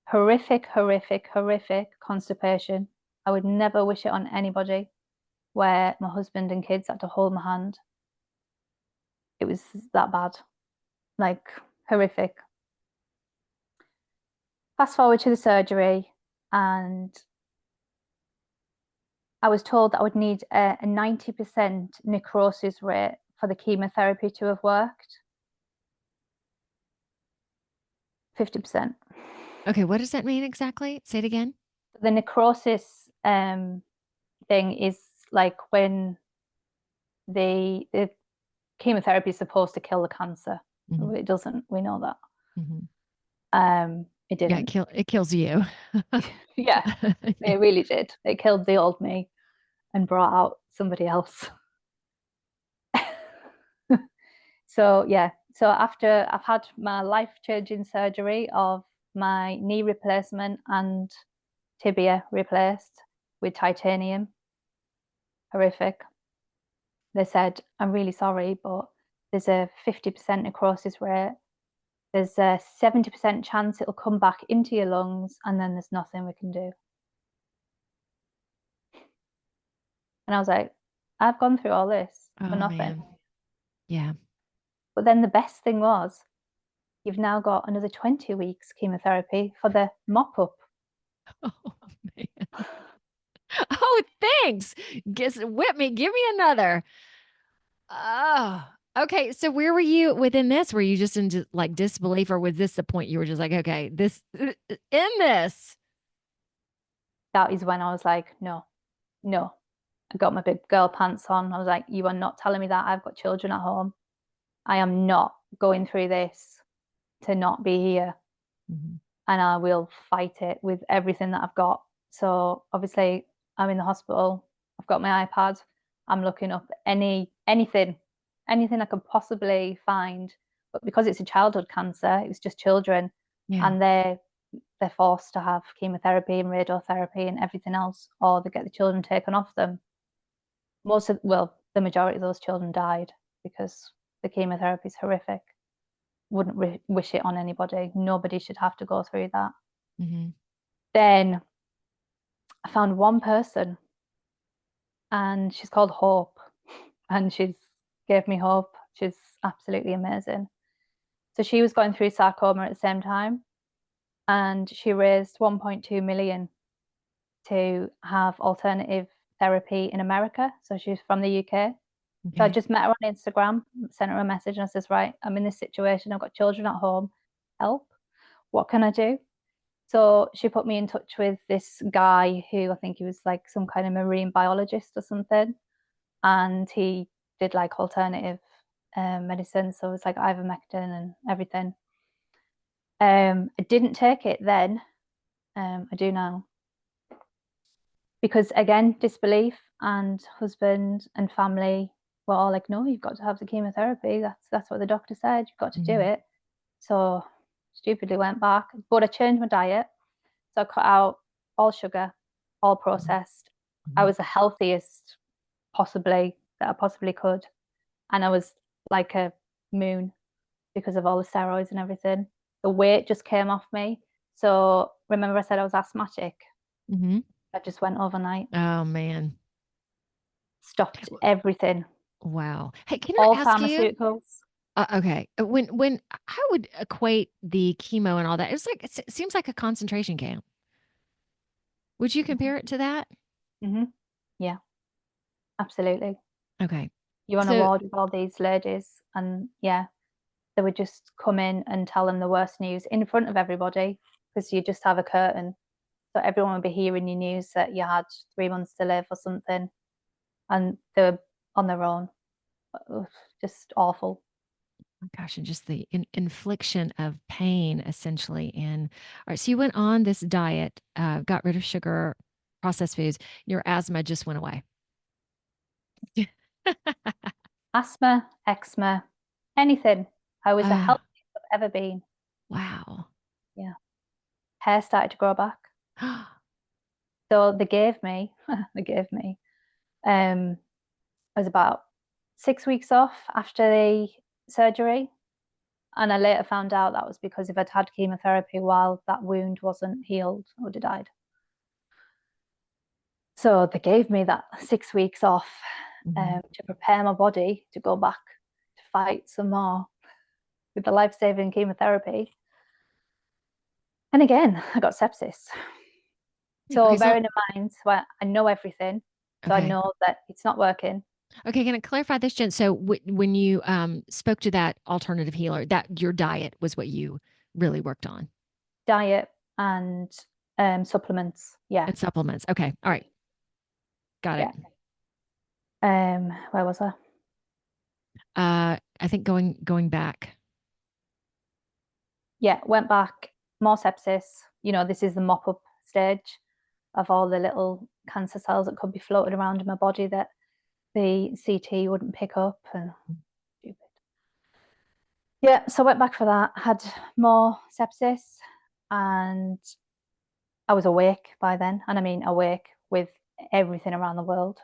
Horrific, horrific, horrific constipation. I would never wish it on anybody, where my husband and kids had to hold my hand. It was that bad, like horrific. fast forward to the surgery, and I was told that I would need a 90% necrosis rate for the chemotherapy to have worked. 50%. Okay, what does that mean exactly? Say it again. The necrosis thing is like when the chemotherapy is supposed to kill the cancer. Mm-hmm. It doesn't. We know that. Mm-hmm. It Yeah, didn't. it kills you. Yeah, it really did. It killed the old me and brought out somebody else. So yeah, so after I've had my life-changing surgery of my knee replacement and tibia replaced with titanium, horrific. They said, I'm really sorry, but there's a 50% necrosis rate. There's a 70% chance it'll come back into your lungs, and then there's nothing we can do. And I was like, I've gone through all this for Oh nothing. man. Yeah. But then the best thing was, you've now got another 20 weeks chemotherapy for the mop up. Oh man. Oh, thanks. Guess whip me. Give me another. Oh. Okay. So where were you within this? Were you just in like disbelief, or was this the point you were just like, okay, this in this? That is when I was like, no, no. I got my big girl pants on. I was like, you are not telling me that. I've got children at home. I am not going through this to not be here. Mhm. And I will fight it with everything that I've got. So obviously I'm in the hospital. I've got my iPad. I'm looking up anything I could possibly find. But because it's a childhood cancer, it was just children, Yeah. and they're forced to have chemotherapy and radiotherapy and everything else, or they get the children taken off them. The majority of those children died because the chemotherapy is horrific. Wouldn't wish it on anybody. Nobody should have to go through that. Hmm. Then I found one person, and she's called Hope, and she's gave me hope. She's absolutely amazing. So she was going through sarcoma at the same time, and she raised 1.2 million to have alternative therapy in America. So she's from the UK. So I Okay. just met her on Instagram, sent her a message, and I says, right, I'm in this situation. I've got children at home. Help. What can I do? So she put me in touch with this guy who I think he was like some kind of marine biologist or something. And he did like alternative medicine. So it was like ivermectin and everything. I didn't take it then. I do now. Because again, disbelief, and husband and family were all like, no, you've got to have the chemotherapy. That's what the doctor said. You've got to do Hmm. it. So stupidly went back. But I changed my diet. So I cut out all sugar, all processed. I Hmm. was the healthiest possibly that I possibly could. And I was like a moon because of all the steroids and everything. The weight just came off me. So remember I said I was asthmatic? Hmm. I just went overnight, Oh man. stopped everything, Wow. Hey, can I all ask you? pharmaceuticals. Okay. When I would equate the chemo and all that, it's like it seems like a concentration camp. Would you compare it to that? Mm-hmm. Yeah, absolutely. Okay. You're on a So ward with all these ladies, and yeah, they would just come in and tell them the worst news in front of everybody because you just have a curtain. So everyone would be hearing your news that you had 3 months to live or something, and they were on their own. Just awful. gosh, and just the infliction of pain essentially. And all right, so you went on this diet, got rid of sugar, processed foods. Your asthma just went away. Asthma, eczema, anything. I was the Ah, healthiest I've ever been. wow. Yeah. Hair started to grow back. So they gave me, um, I was about 6 weeks off after the surgery. And I later found out that was because if I'd had chemotherapy while that wound wasn't healed, I would have died. So they gave me that 6 weeks off Mhm. to prepare my body to go back to fight some more with the life saving chemotherapy. And again, I got sepsis. So Okay, so bearing in mind, so I know everything. So I okay. know that it's not working. Okay, can I clarify this, Jen? So when you spoke to that alternative healer, that your diet was what you really worked on Diet and supplements. Yeah. and supplements. Okay, all right, got it. Yeah. Where was I? I think going back. Yeah, went back, more sepsis. You know, this is the mop up stage of all the little cancer cells that could be floated around in my body that the CT wouldn't pick up and stupid. Yeah, so I went back for that, had more sepsis, and I was awake by then. And I mean awake with everything around the world.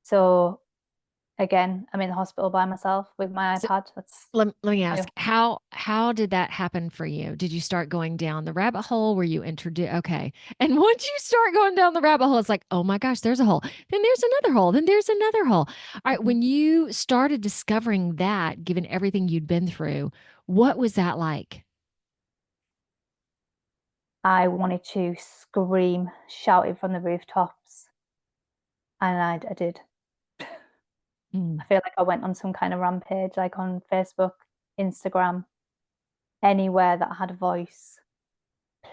So again, I'm in the hospital by myself with my So iPad. That's let me my ask, how did that happen for you? Did you start going down the rabbit hole? Were you introduced? Okay. And once you start going down the rabbit hole, it's like, oh my gosh, there's a hole. Then there's another hole. Then there's another hole. All right. Mhm. When you started discovering that, given everything you'd been through, what was that like? I wanted to scream, shout it from the rooftops, and I did. Mm. I feel like I went on some kind of rampage, like on Facebook, Instagram, anywhere that I had a voice.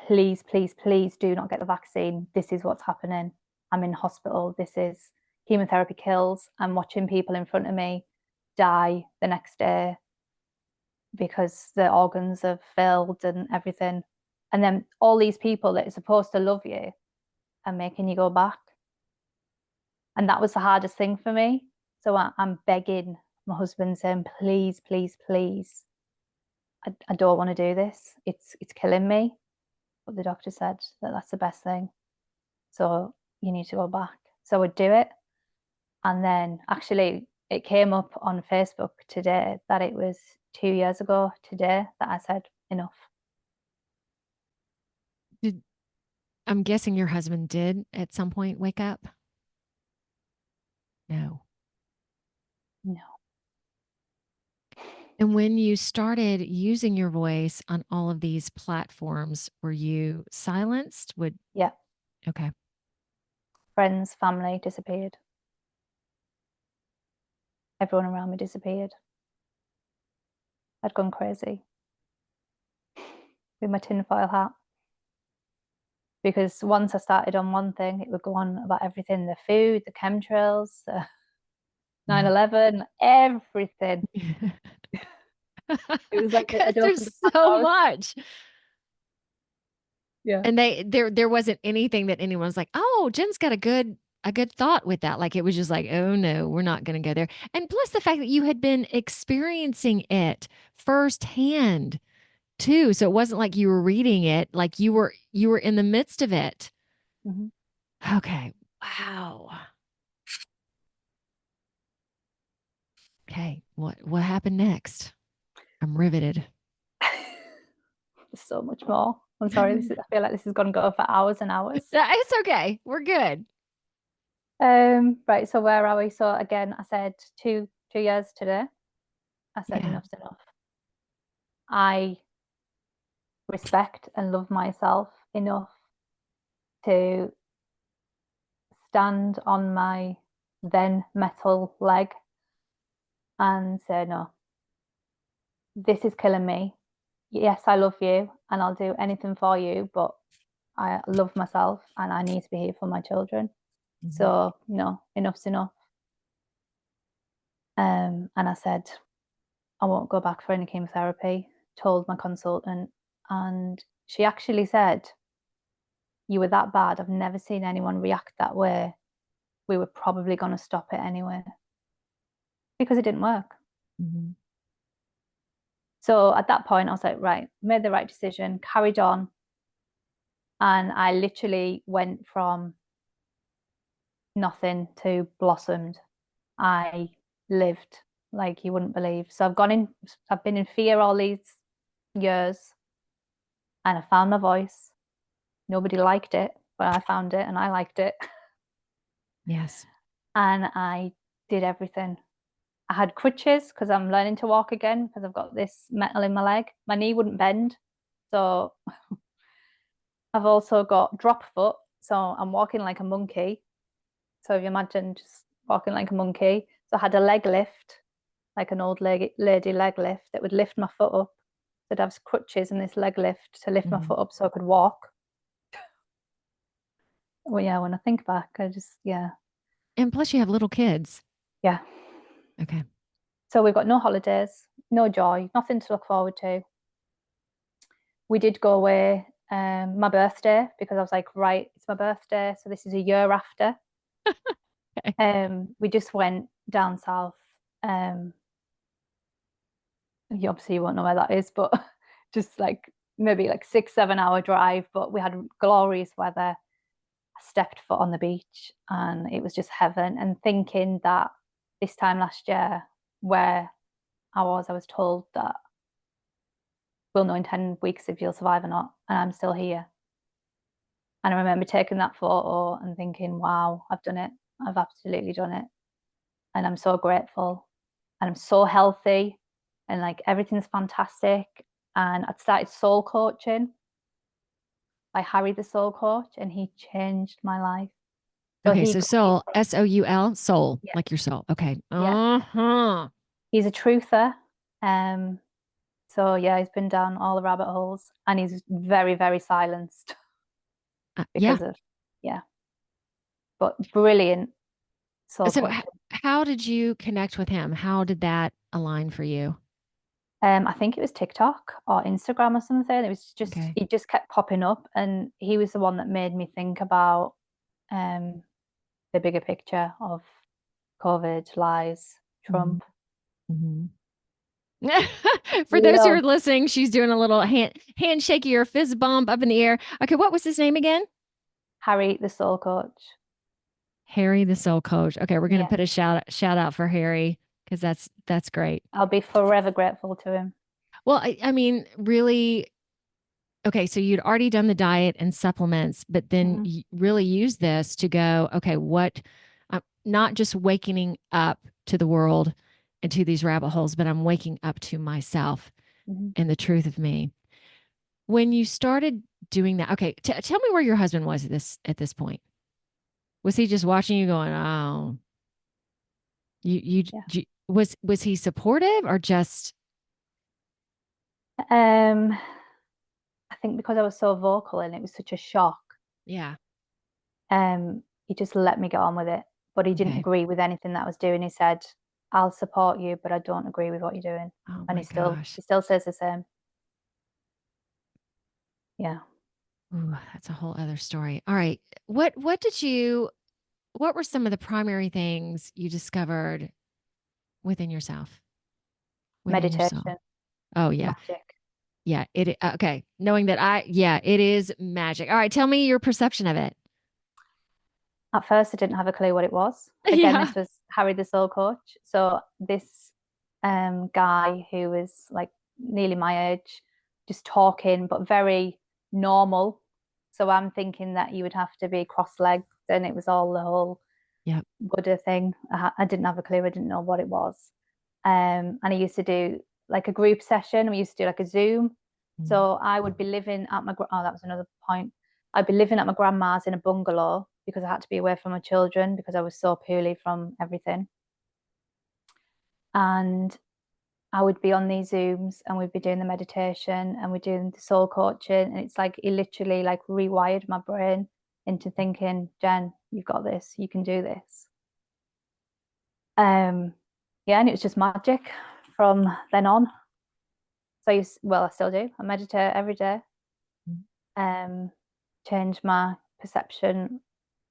Please, please, please do not get the vaccine. This is what's happening. I'm in hospital. This is chemotherapy kills. I'm watching people in front of me die the next day because their organs have failed and everything. And then all these people that are supposed to love you are making you go back. And that was the hardest thing for me. So I'm begging my husband, saying, please, please, please, I don't want to do this. It's killing me. But the doctor said that that's the best thing. So you need to go back. So I would do it. And then actually, it came up on Facebook today that it was 2 years ago today that I said enough. Did I'm guessing your husband did at some point wake up? No. No. And when you started using your voice on all of these platforms, were you silenced? Yeah. Okay. Friends, family disappeared. Everyone around me disappeared. I'd gone crazy with my tinfoil hat. Because once I started on one thing, it would go on about everything, the food, the chemtrails, Yeah. 9/11, everything. It was like a Because dose there's of the so Pandora. much. Yeah. And there wasn't anything that anyone was like, oh, Jen's got a good thought with that. Like it was just like, oh no, we're not gonna go there. And plus the fact that you had been experiencing it firsthand too. So it wasn't like you were reading it, like you were in the midst of it. Mhm. Okay. Wow. Okay. What happened next? I'm riveted. There's so much more. I'm sorry. I feel like this is going to go for hours and hours. It's okay. We're good. Right. So where are we? So again, I said 2 years today. I said Yeah. enough's enough. I respect and love myself enough to stand on my then metal leg and say, no, this is killing me. Yes, I love you and I'll do anything for you, but I love myself and I need to be here for my children. Mhm. So, no, enough's enough. And I said, I won't go back for any chemotherapy, told my consultant. And she actually said, you were that bad. I've never seen anyone react that way. We were probably going to stop it anyway because it didn't work. Mhm. So at that point, I was like, right, made the right decision, carried on. And I literally went from nothing to blossomed. I lived like you wouldn't believe. So I've been in fear all these years and I found my voice. Nobody liked it, but I found it and I liked it. Yes. And I did everything. I had crutches because I'm learning to walk again because I've got this metal in my leg. My knee wouldn't bend. So I've also got drop foot. So I'm walking like a monkey. So if you imagine just walking like a monkey. So I had a leg lift, like an old lady leg lift that would lift my foot up. So I'd have crutches and this leg lift to lift my Mhm. foot up so I could walk. Well, yeah, when I think back, I just, yeah, And plus, you have little kids. yeah. Okay. So we've got no holidays, no joy, nothing to look forward to. We did go away my birthday because I was like, right, it's my birthday. So this is a year after. Okay. We just went down south. Um, you obviously won't know where that is, but just like maybe like 6, 7 hour drive. But we had glorious weather. I stepped foot on the beach and it was just heaven. And thinking that this time last year, where I was told that we'll know in 10 weeks if you'll survive or not. And I'm still here. And I remember taking that photo and thinking, wow, I've done it. I've absolutely done it. And I'm so grateful. And I'm so healthy. And like everything's fantastic. And I'd started soul coaching by Harry the Soul Coach, and he changed my life. So Okay. So soul, SOUL, soul, yeah, like your soul. Okay. yeah. Uh-huh. He's a truther. Um, so yeah, he's been down all the rabbit holes and he's very, very silenced Yeah. because of, yeah, but brilliant soul So coaching. how did you connect with him? How did that align for you? I think it was TikTok or Instagram or something. It was just Okay. he just kept popping up, and he was the one that made me think about um, the bigger picture of COVID, lies, Mhm. Trump. Mhm. For those who are Love listening, she's doing a little handshaky or fist bump up in the air. Okay, what was his name again? Harry, the soul coach. Harry the Soul Coach. Okay, we're gonna Yeah, put a shout out for Harry because that's great. I'll be forever grateful to him. Well, I mean, really, okay, so you'd already done the diet and supplements, but then Mhm, you really use this to go, okay, what, not just waking up to the world and to these rabbit holes, but I'm waking up to myself mhm. and the truth of me. When you started doing that, okay, tell me where your husband was at this point. Was he just watching you going, oh, Yeah. was he supportive or just, Um, I think because I was so vocal and it was such a shock, yeah, he just let me get on with it. But he didn't okay. agree with anything that I was doing. He said, "I'll support you, but I don't agree with what you're doing." Oh And my gosh. he still says the same. Yeah. Ooh, that's a whole other story. All right. What were some of the primary things you discovered within yourself, within your soul? Meditation, Oh yeah. magic. Yeah, okay. Knowing that yeah, it is magic. All right, tell me your perception of it. At first, I didn't have a clue what it was. Again, Yeah. this was Harry the Soul Coach. So this guy who was like nearly my age, just talking, but very normal. So I'm thinking that you would have to be cross-legged, and it was all the whole Yep. Buddha thing. I didn't have a clue. I didn't know what it was. And I used to do like a group session. We used to do like a Zoom. Mm. So I would be living at oh, that was another point. I'd be living at my grandma's in a bungalow because I had to be away from my children because I was so poorly from everything. And I would be on these Zooms and we'd be doing the meditation and we're doing the soul coaching. And it's like it literally like rewired my brain into thinking, Jen, you've got this, you can do this. Um, yeah, and it was just magic from then on. So well, I still do. I meditate every day. Mm. Um, change my perception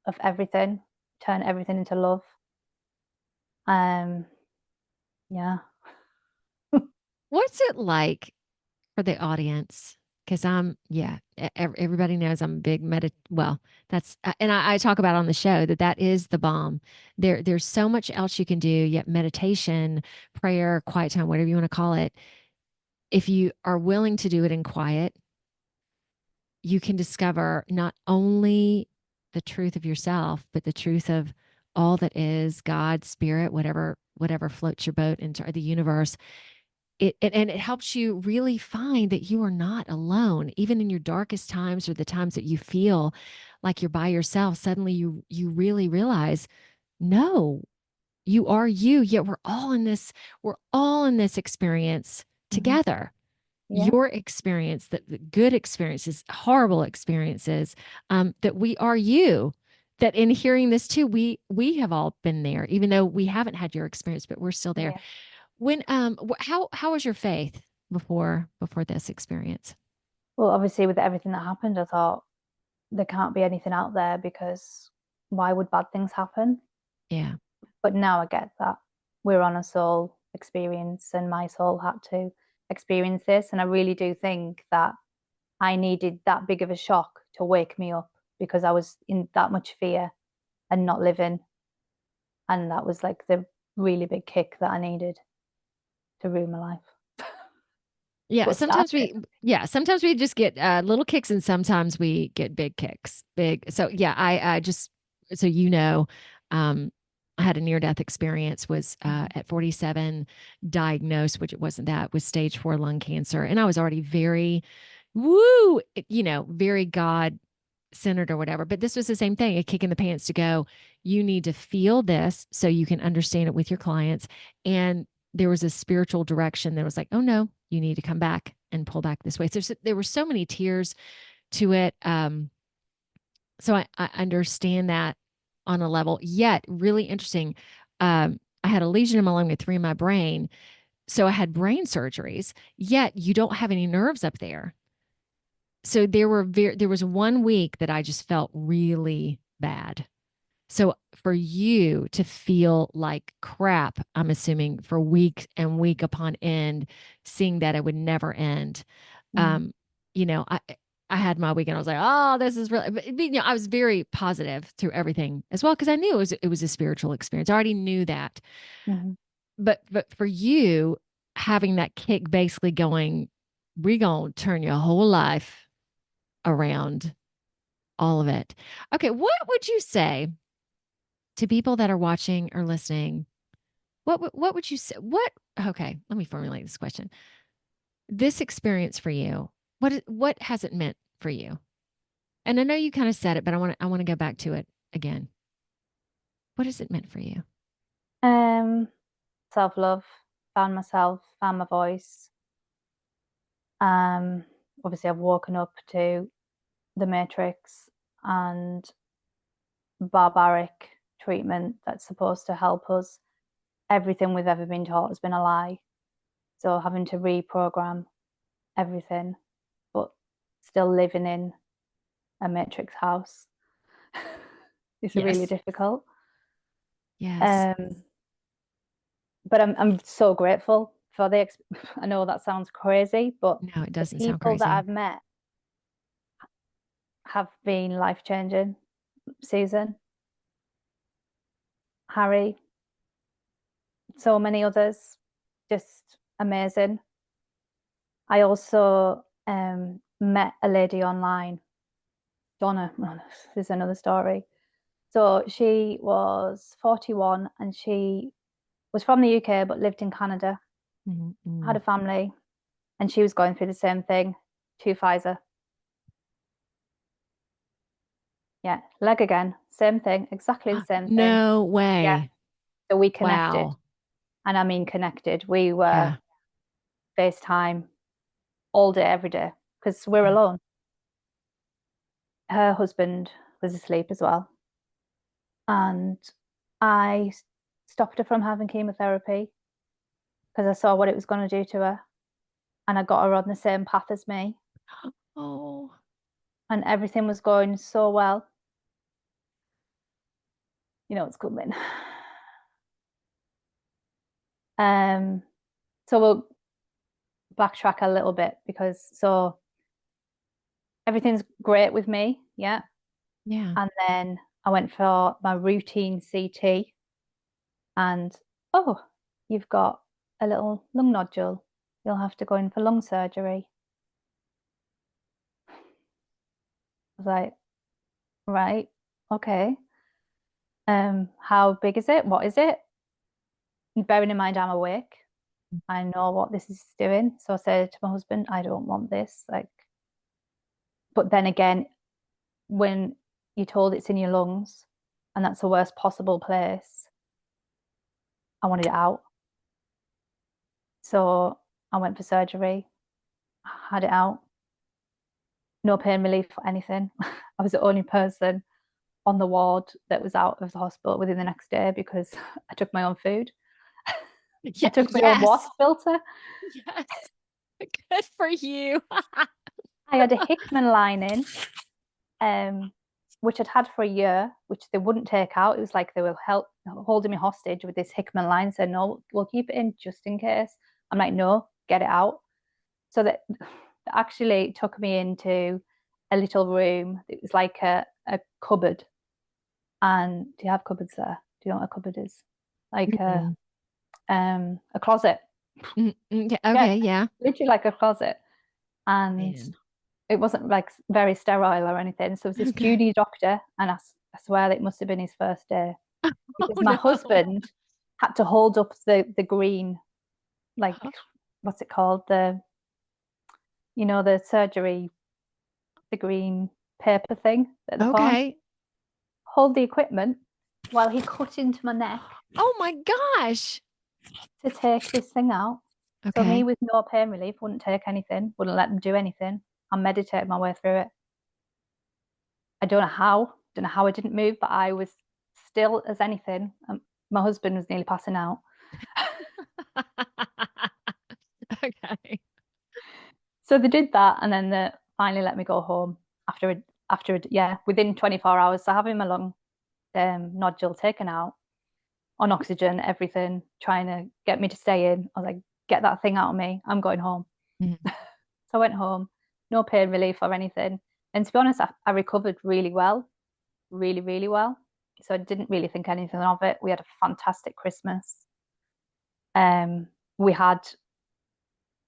of everything, turn everything into love. Um, yeah. What's it like for the audience? Because yeah, everybody knows I'm a big well, that's, and I talk about on the show that is the bomb. There's so much else you can do, yet meditation, prayer, quiet time, whatever you want to call it. If you are willing to do it in quiet, you can discover not only the truth of yourself, but the truth of all that is God, spirit, whatever floats your boat into the universe. and it helps you really find that you are not alone, even in your darkest times or the times that you feel like you're by yourself. Suddenly, you really realize, no, you are you. Yet we're all in this experience Mm-hmm. together. Yeah. Your experience, the good experiences, horrible experiences, that we are you. That in hearing this too, we have all been there, even though we haven't had your experience, but we're still there. Yeah. When how was your faith before this experience? Well, obviously, with everything that happened, I thought there can't be anything out there because why would bad things happen? Yeah. But now I get that we're on a soul experience and my soul had to experience this. And I really do think that I needed that big of a shock to wake me up because I was in that much fear and not living. And that was like the really big kick that I needed to ruin my life. Yeah, But start it. sometimes we just get little kicks and sometimes we get big kicks. Big. So yeah, I just so um I had a near death experience, was Mhm. at 47 diagnosed, which it wasn't that, was stage 4 lung cancer, and I was already very very God centered or whatever. But this was the same thing, a kick in the pants to go, you need to feel this so you can understand it with your clients. And there was a spiritual direction that was like, oh no, you need to come back and pull back this way. So there were so many tiers to it. So I understand that on a level, yet really interesting. I had a lesion in my lung with 3 in my brain. So I had brain surgeries, yet you don't have any nerves up there. So there was 1 week that I just felt really bad. So for you to feel like crap, I'm assuming for week and week upon end, seeing that it would never end. Mm, Um, I had my weekend. I was like, oh, this is really, I was very positive through everything as well because I knew it was a spiritual experience. I already knew that. mhm, But for you, having that kick, basically going, we're gonna turn your whole life around, all of it. Okay, what would you say to people that are watching or listening? What would you say? What? Okay, let me formulate this question. This experience for you, what has it meant for you? And I know you kind of said it, but I want to go back to it again. What has it meant for you? Um, self-love, found myself, found my voice. Um, Obviously I've woken up to the Matrix and barbaric treatment that's supposed to help us. Everything we've ever been taught has been a lie. So having to reprogram everything, but still living in a Matrix house is really Yes. difficult. Yes. Um, but I'm so grateful for the. I know that sounds crazy, but No, it the doesn't sound people that crazy. I've met have been life changing. Susan, Harry, so many others, just amazing. I also met a lady online, Donna. Oh, this is another story. So she was 41 and she was from the UK but lived in Canada, had Mm-hmm. a family, and she was going through the same thing, 2 Pfizer. Yeah, leg again, same thing, exactly the same thing. No Yeah, way. so we connected, Wow. and I mean connected. We were Yeah. FaceTime all day, every day, because we're Yeah. alone. Her husband was asleep as well, and I stopped her from having chemotherapy because I saw what it was going to do to her, and I got her on the same path as me, Oh. and everything was going so well. You know what's coming. Um, so we'll backtrack a little bit because so everything's great with me, yeah. Yeah. And then I went for my routine CT, and oh, you've got a little lung nodule. You'll have to go in for lung surgery. I was like, right, okay. How big is it? What is it? And bearing in mind I'm awake. I know what this is doing. So I said to my husband, I don't want this. Like, but then again, when you're told it's in your lungs and that's the worst possible place, I wanted it out. So I went for surgery, had it out, no pain relief or anything. I was the only person on the ward that was out of the hospital within the next day because I took my own food. I Yeah, took my own water yes. filter. Yes. Good for you. I had a Hickman lining, um, which I'd had for a year, which they wouldn't take out. It was like they were holding me hostage with this Hickman line, said, no, we'll keep it in just in case. I'm like, no, get it out. So that actually took me into a little room. It was like a cupboard. And do you have cupboards there? Do you know what a cupboard is? Like Mm, a closet. yeah, Yeah, okay, yeah. literally like a closet. And Man. it wasn't like very sterile or anything. So it was this Okay. Judy doctor, and I swear that it must have been his first day Oh because my no. husband had to hold up the green, like what's it called? The surgery, the green paper thing that they put on, Okay. hold the equipment while he cut into my neck Oh my gosh. to take this thing out. So me Okay. with no pain relief wouldn't take anything, wouldn't let them do anything. I meditated my way through it. I don't know how I didn't move, but I was still as anything. My husband was nearly passing out. Okay. So they did that, and then they finally let me go home yeah, within 24 hours. So having my lung nodule taken out on oxygen, everything, trying to get me to stay in. I was like, get that thing out of me. I'm going home. Mm. So I went home, no pain relief or anything. And to be honest, I recovered really well, really, really well. So I didn't really think anything of it. We had a fantastic Christmas. We had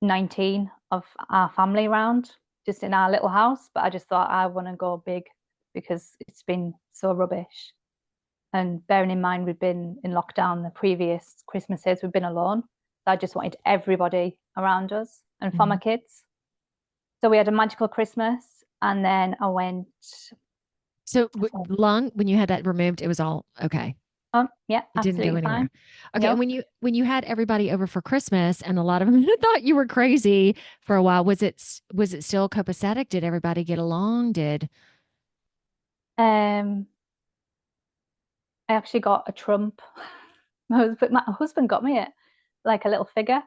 19 of our family around just in our little house, but I just thought I want to go big because it's been so rubbish. And bearing in mind, we've been in lockdown the previous Christmases, we've been alone. So I just wanted everybody around us and for my Mhm. kids. So we had a magical Christmas. And then I went, So oh, lung, when you had that removed, it was all okay. yeah, It didn't go absolutely fine. anywhere. Okay, and No, when you had everybody over for Christmas and a lot of them thought you were crazy for a while, was it still copacetic? Did everybody get along? Did um, I actually got a trump. My husband got me it, like a little figure.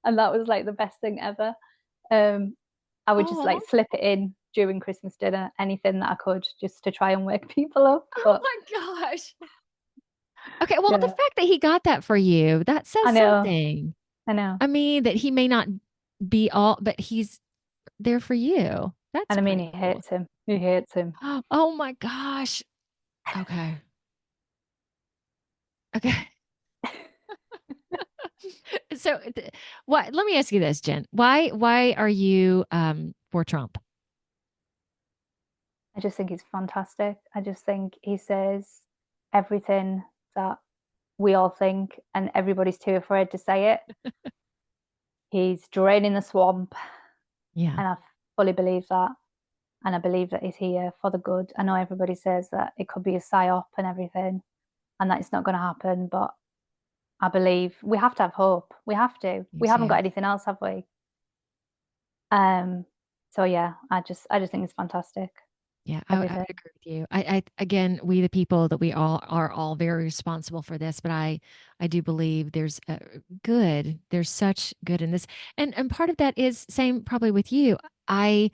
And that was like the best thing ever. Um, I would just like Oh, slip it in during Christmas dinner, anything that I could, just to try and wake people up. oh But my gosh. Okay, well, the yeah, fact that he got that for you, that says I know, something. I know. I mean, that he may not be all, but he's there for you. That's And I mean, pretty he cool. hates him. He hates him. Oh my gosh. Okay. Okay. So what let me ask you this, Jen. Why are you for Trump? I just think he's fantastic. I just think he says everything that we all think, and everybody's too afraid to say it. He's draining the swamp, Yeah. and I fully believe that. And I believe that he's here for the good. I know everybody says that it could be a psyop and everything, and that it's not going to happen, but I believe we have to have hope. We have to. Me We haven't got too. anything else, have we? Um, so yeah, I just think it's fantastic. Yeah, I would Everything. agree with you. Again, we the people that we all are all very responsible for this, but I do believe there's good. There's such good in this, and part of that is same probably with you. I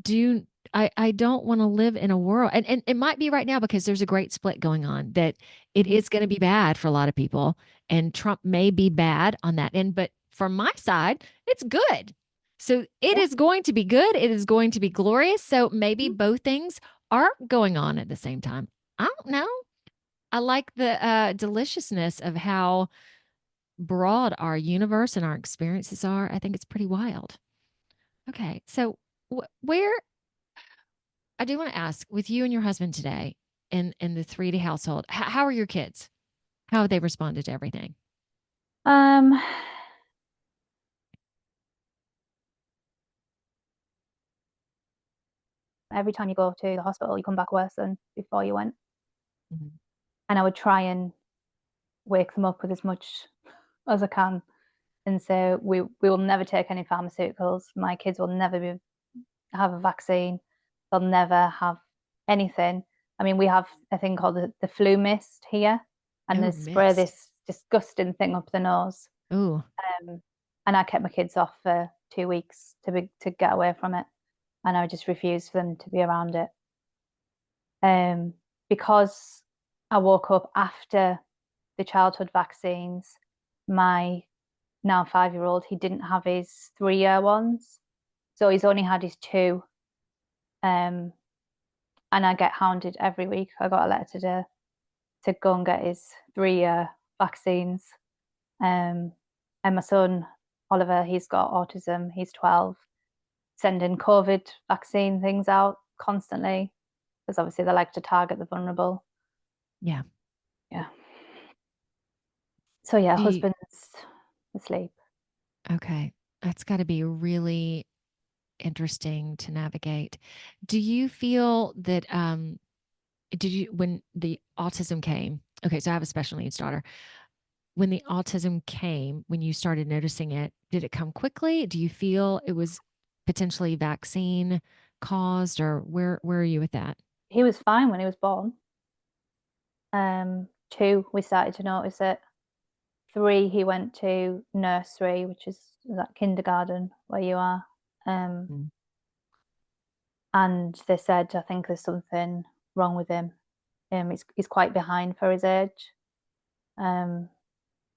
do I don't want to live in a world and it might be right now because there's a great split going on that it Mhm. is going to be bad for a lot of people and Trump may be bad on that end, but from my side, it's good. So it Yeah. is going to be good. It is going to be glorious. So maybe both things are going on at the same time. I don't know. I like the deliciousness of how broad our universe and our experiences are. I think it's pretty wild. Okay. So where I do want to ask with you and your husband today in the 3D household, how are your kids? How have they responded to everything? Um, every time you go to the hospital, you come back worse than before you went. Mhm. And I would try and wake them up with as much as I can. And so we will never take any pharmaceuticals. My kids will never have a vaccine. They'll never have anything. I mean, we have a thing called the flu mist here, and they Oh, spray mist. this disgusting thing up the nose. Oh, Um, and I kept my kids off for 2 weeks to get away from it, and I just refused for them to be around it. Um, because I woke up after the childhood vaccines, my now 5-year-old, he didn't have his 3-year ones. So he's only had his two. Um, and I get hounded every week. I got a letter today to go and get his 3-year vaccines. Um, and my son, Oliver, he's got autism. He's 12, sending COVID vaccine things out constantly because obviously they like to target the vulnerable. yeah. Yeah. So yeah, Do you, husband's asleep. okay. That's got to be really interesting to navigate. Do you feel that, did you, when the autism came, okay, so I have a special needs daughter. When the autism came, when you started noticing it, did it come quickly? Do you feel it was potentially vaccine caused, or where are you with that? He was fine when he was born. 2, we started to notice it. 3, he went to nursery, which is that kindergarten where you are. Um, Mm. and they said, I think there's something wrong with him. He's quite behind for his age. Um,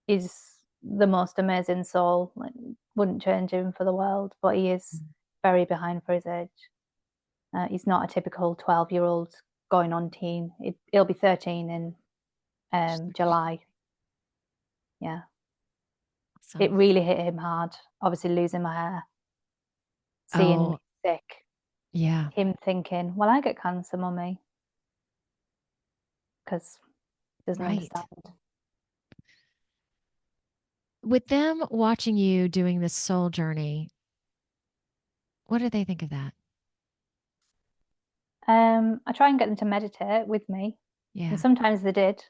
he's the most amazing soul. Like, wouldn't change him for the world, but he is Mm. very behind for his age. He's not a typical 12-year-old going on teen. He'll be 13 in July. Yeah. It Awesome. really hit him hard. Obviously, losing my hair, seeing him Oh, sick, yeah, him thinking, "Well, I get cancer, mummy," because he doesn't right. understand. With them watching you doing this soul journey, what do they think of that? I try and get them to meditate with me, and Yeah. sometimes they did.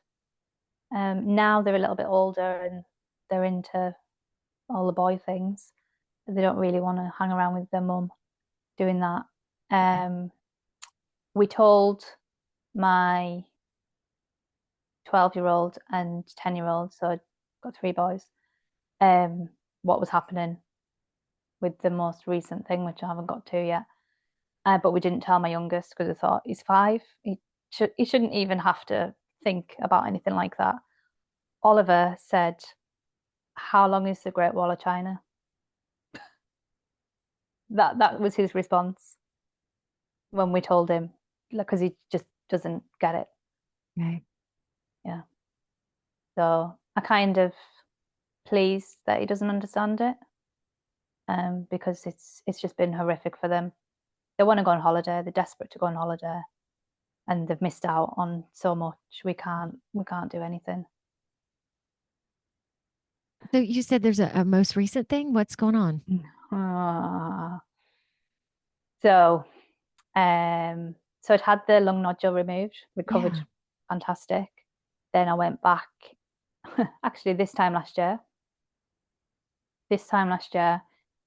Now they're a little bit older and they're into all the boy things. They don't really want to hang around with their mum doing that. Okay. We told my 12-year-old and 10-year-old, so I've got 3 boys, um, what was happening with the most recent thing, which I haven't got to yet. But we didn't tell my youngest because I thought he's 5. He shouldn't even have to think about anything like that. Oliver said, "How long is the Great Wall of China?" That was his response when we told him, because he just doesn't get it. Okay. Yeah. So I kind of pleased that he doesn't understand it, because it's just been horrific for them. They want to go on holiday. They're desperate to go on holiday, and they've missed out on so much. We can't do anything. So you said there's a most recent thing. What's going on? Ah. So so I'd had the lung nodule removed, recovered Yeah. fantastic. Then I went back actually this time last year,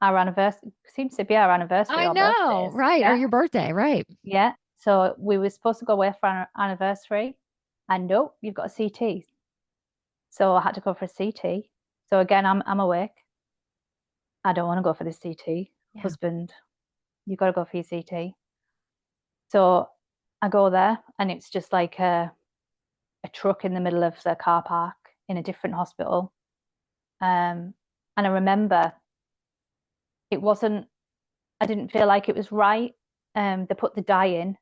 our anniversary seems to be our anniversary I or know. birthdays. Right. Or Yeah. your birthday. Right. Yeah. So we were supposed to go away for our anniversary, and nope, you've got a CT. So I had to go for a CT. So again, I'm awake. I don't want to go for the CT. Yeah. Husband, you got to go for your CT. So I go there, and it's just like a truck in the middle of the car park in a different hospital. And I remember it wasn't, I didn't feel like it was right. They put the dye in,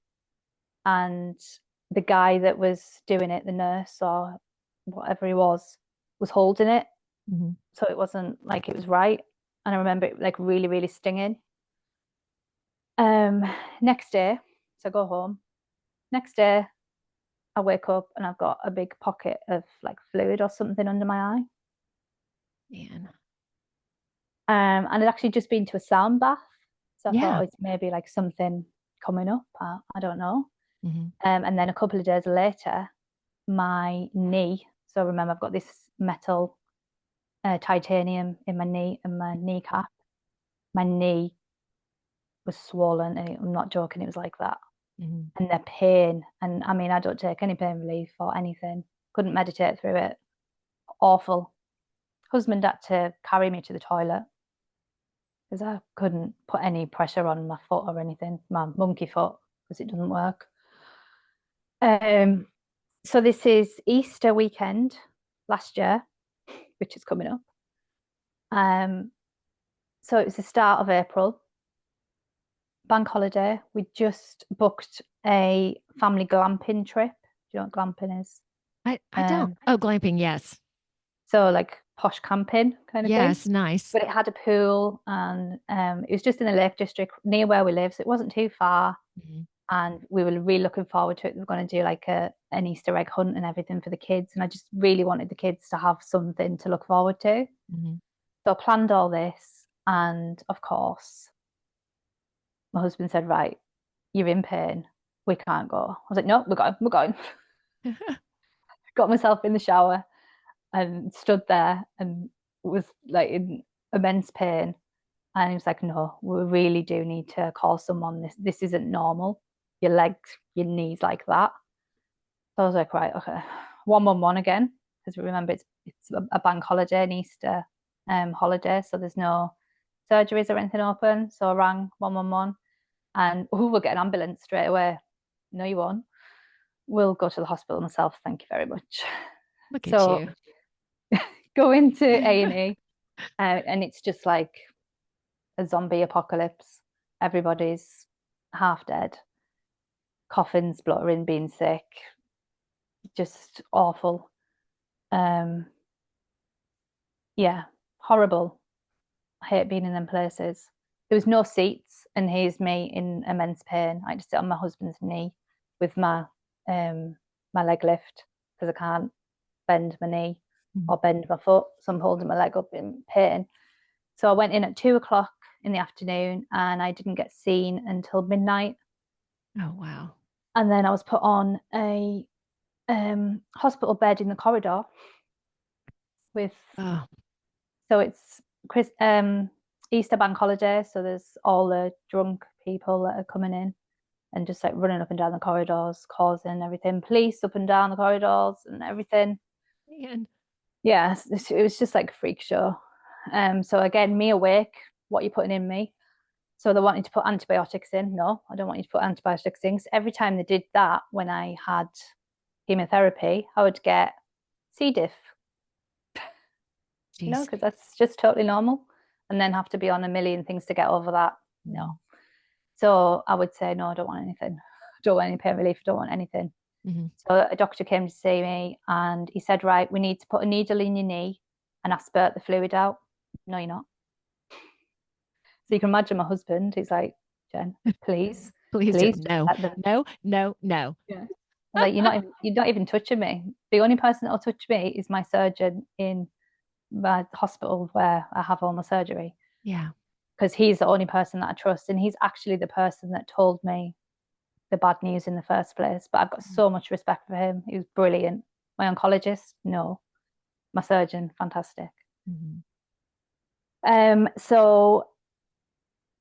and the guy that was doing it, the nurse or whatever he was holding it. Mhm. So it wasn't like it was right. And I remember it like really, really stinging. Um, Next day, so I go home. Next day, I wake up and I've got a big pocket of like fluid or something under my eye. Man. And I'd actually just been to a sound bath. So I thought, Yeah. oh, it's maybe like something coming up. I don't know. Hmm. And then a couple of days later, my knee. So remember, I've got this metal titanium in my knee and my kneecap. My knee was swollen, and I'm not joking, it was like that. Hmm. And the pain, and I mean, I don't take any pain relief or anything. Couldn't meditate through it. Awful. Husband had to carry me to the toilet because I couldn't put any pressure on my foot or anything, my monkey foot, because it doesn't work. Um, so this is Easter weekend last year, which is coming up. Um, so it was the start of April, bank holiday. We just booked a family glamping trip. Do you know what glamping is? I don't. Um, Oh, glamping. Yes. so like posh camping kind of thing. Yes. Nice. But it had a pool, and it was just in the Lake District near where we live, so it wasn't too far. Hmm. And we were really looking forward to it. We were going to do like an Easter egg hunt and everything for the kids, and I just really wanted the kids to have something to look forward to. Hmm. So I planned all this, and of course, my husband said, "Right, you're in pain. We can't go." I was like, "No, we're going. We're going." Got myself in the shower and stood there and was like in immense pain. And he was like, "No, we really do need to call someone. This isn't normal. Your legs, your knees like that." So I was like, "Right, okay, 111 again," because remember it's a bank holiday, an Easter holiday, so there's no surgeries or anything open. So I rang 111, and oh, we'll get an ambulance straight away. No, you won't. We'll go to the hospital myself. Thank you very much. Look at So you. go into A&E, and it's just like a zombie apocalypse. Everybody's half dead, coughing, spluttering, being sick, just awful. Um, yeah, horrible. I hate being in them places. There was no seats, and here's me in immense pain. I had to sit on my husband's knee with um my leg lift because I can't bend my knee or bend my foot, so I'm holding my leg up in pain. So I went in at 2 o'clock in the afternoon, and I didn't get seen until midnight. Oh, wow. And then I was put on a hospital bed in the corridor with, Oh, so it's Chris Easter bank holiday, so there's all the drunk people that are coming in and just like running up and down the corridors, causing everything, police up and down the corridors and everything. man. Yeah, it was just like a freak show. So again, me awake, what are you putting in me? So they wanted to put antibiotics in. No, I don't want you to put antibiotics in. So every time they did that, when I had chemotherapy, I would get C. diff, Jeez. because that's just totally normal. And then have to be on a million things to get over that. Mm-hmm. No. So I would say, no, I don't want anything. I don't want any pain relief. I don't want anything. Mm-hmm. So a doctor came to see me, and he said, right, we need to put a needle in your knee and I spurt the fluid out. No, you're not. So you can imagine my husband. He's like, "Jen, please, Please do. please just No, let them." no, no, no. Yeah. I was like, "You're not even touching me. The only person that'll touch me is my surgeon in my hospital where I have all my surgery, Yeah. because he's the only person that I trust, and he's actually the person that told me the bad news in the first place. But I've got so much respect for him. He was brilliant. My oncologist, no. My surgeon, fantastic. Mm-hmm. So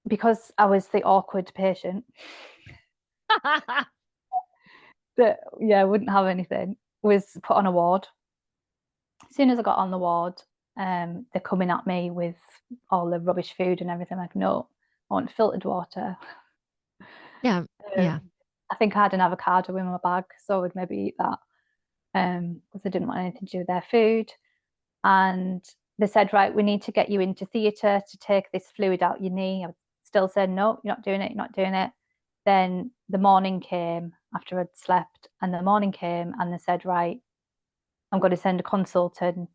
because I was the awkward patient that, yeah, wouldn't have anything, was put on a ward. As soon as I got on the ward, they're coming at me with all the rubbish food and everything. Like, no, I want filtered water. Yeah. Yeah. I think I had an avocado in my bag, so I would maybe eat that because I didn't want anything to do with their food. And they said, right, we need to get you into theatre to take this fluid out your knee. I still said, no, you're not doing it, you're not doing it. Then the morning came after I'd slept, and the morning came, and they said, right, I'm going to send a consultant,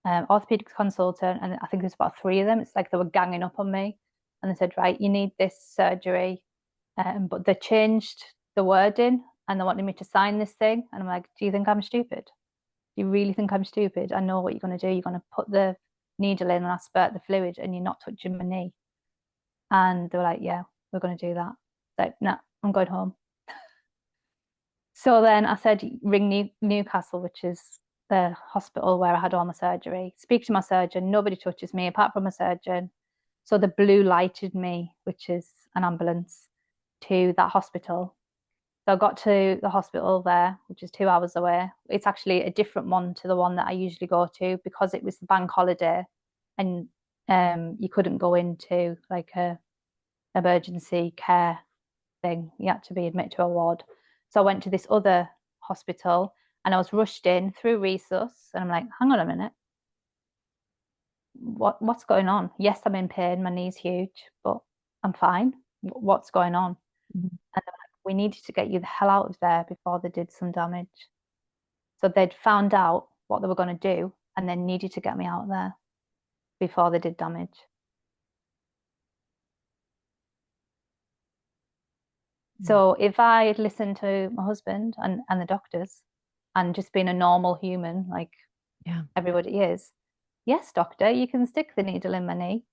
orthopedic consultant, and I think there's about three of them. It's like they were ganging up on me, and they said, right, you need this surgery, but they changed the wording, and they wanted me to sign this thing, and I'm like, do you think I'm stupid? Do you really think I'm stupid? I know what you're going to do. You're going to put the needle in and I spurt the fluid and you're not touching my knee. And they were like, yeah, we're going to do that. Like, no, I'm going home. So then I said, ring Newcastle, which is the hospital where I had all my surgery. Speak to my surgeon. Nobody touches me apart from a surgeon. So the blue lighted me, which is an ambulance, to that hospital. So I got to the hospital there, which is 2 hours away. It's actually a different one to the one that I usually go to because it was the bank holiday and you couldn't go into like a emergency care thing. You had to be admitted to a ward. So I went to this other hospital and I was rushed in through resus and I'm like, hang on a minute. What's going on? Yes, I'm in pain. My knee's huge, but I'm fine. What's going on? Mhm. And they're like, we needed to get you the hell out of there before they did some damage. So they'd found out what they were going to do and then needed to get me out of there before they did damage. So if I had listened to my husband and the doctors and just been a normal human like Yeah. everybody is, yes, doctor, you can stick the needle in my knee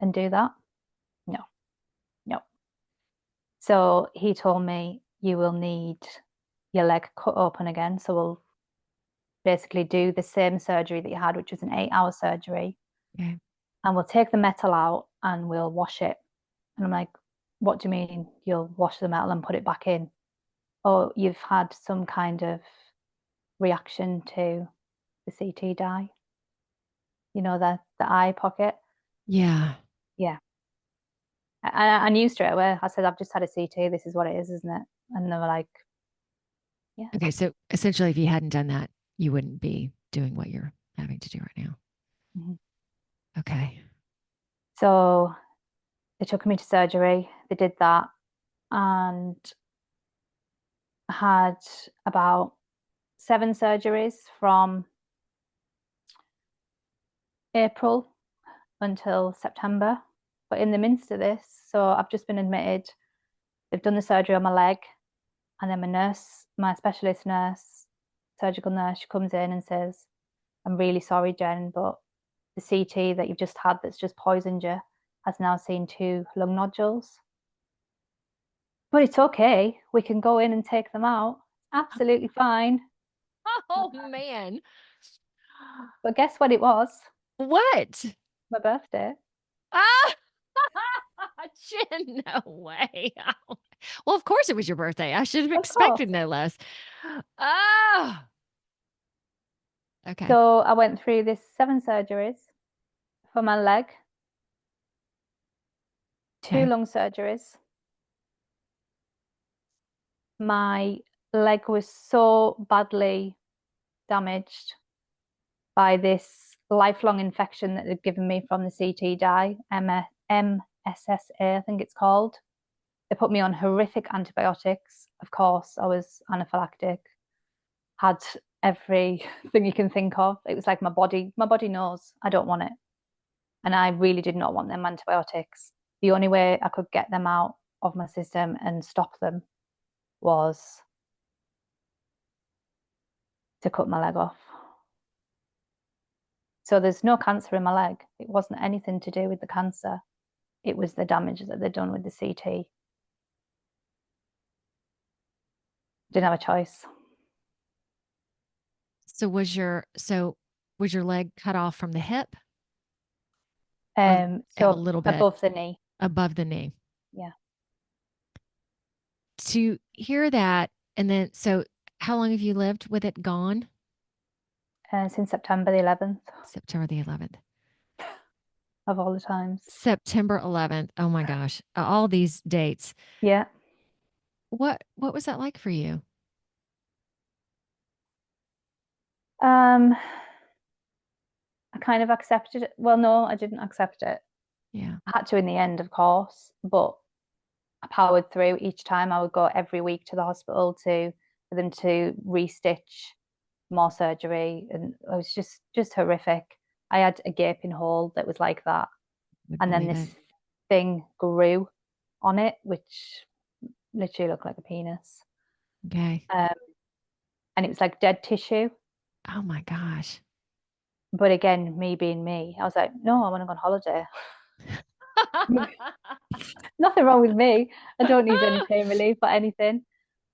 and do that. No, no. So he told me you will need your leg cut open again. So we'll basically do the same surgery that you had, which was an 8 hour surgery. Okay. And we'll take the metal out and we'll wash it. And I'm like, what do you mean you'll wash the metal and put it back in? Oh, you've had some kind of reaction to the CT dye, the eye pocket. Yeah. Yeah. I knew straight away. I said, I've just had a CT. This is what it is, isn't it? And they were like, yeah. Okay. So essentially, if you hadn't done that, you wouldn't be doing what you're having to do right now. Mhm. Okay. So they took me to surgery. They did that and had about 7 surgeries from April until September. But in the midst of this, so I've just been admitted. They've done the surgery on my leg, and then my specialist nurse, surgical nurse, she comes in and says, I'm really sorry, Jen, but the CT that you've just had that's just poisoned you has now seen 2 lung nodules. But it's okay. We can go in and take them out. Absolutely fine. Oh man. But guess what it was? What? My birthday. Ah, Jen, no way. Well, of course it was your birthday. I should have Of course. expected no less. Oh, okay. So I went through this 7 surgeries for my leg, 2 Okay. lung surgeries. My leg was so badly damaged by this lifelong infection that they'd given me from the CT dye, MSSA, I think it's called. They put me on horrific antibiotics. Of course, I was anaphylactic, had everything you can think of. It was like my body knows I don't want it. And I really did not want them antibiotics. The only way I could get them out of my system and stop them was to cut my leg off. So there's no cancer in my leg. It wasn't anything to do with the cancer. It was the damage that they'd done with the CT. Didn't have a choice. So was your leg cut off from the hip or a So little bit above the knee. above the knee? Yeah. To hear that, and then so how long have you lived with it gone? Since September the 11th September the 11th. of all the times. September 11th. Oh my gosh. All these dates. Yeah. What was that like for you? Um, I kind of accepted it. Well, no, I didn't accept it. Yeah. I had to in the end, of course, but I powered through each time. I would go every week to the hospital for them to restitch more surgery, and it was just horrific. I had a gaping hole that was like that, Would and then believe it. this thing grew on it, which literally looked like a penis. Okay. Um, and it was like dead tissue. Oh my gosh. But again, me being me, I was like, no, I want to go on holiday. Nothing wrong with me. I don't need any pain relief or anything.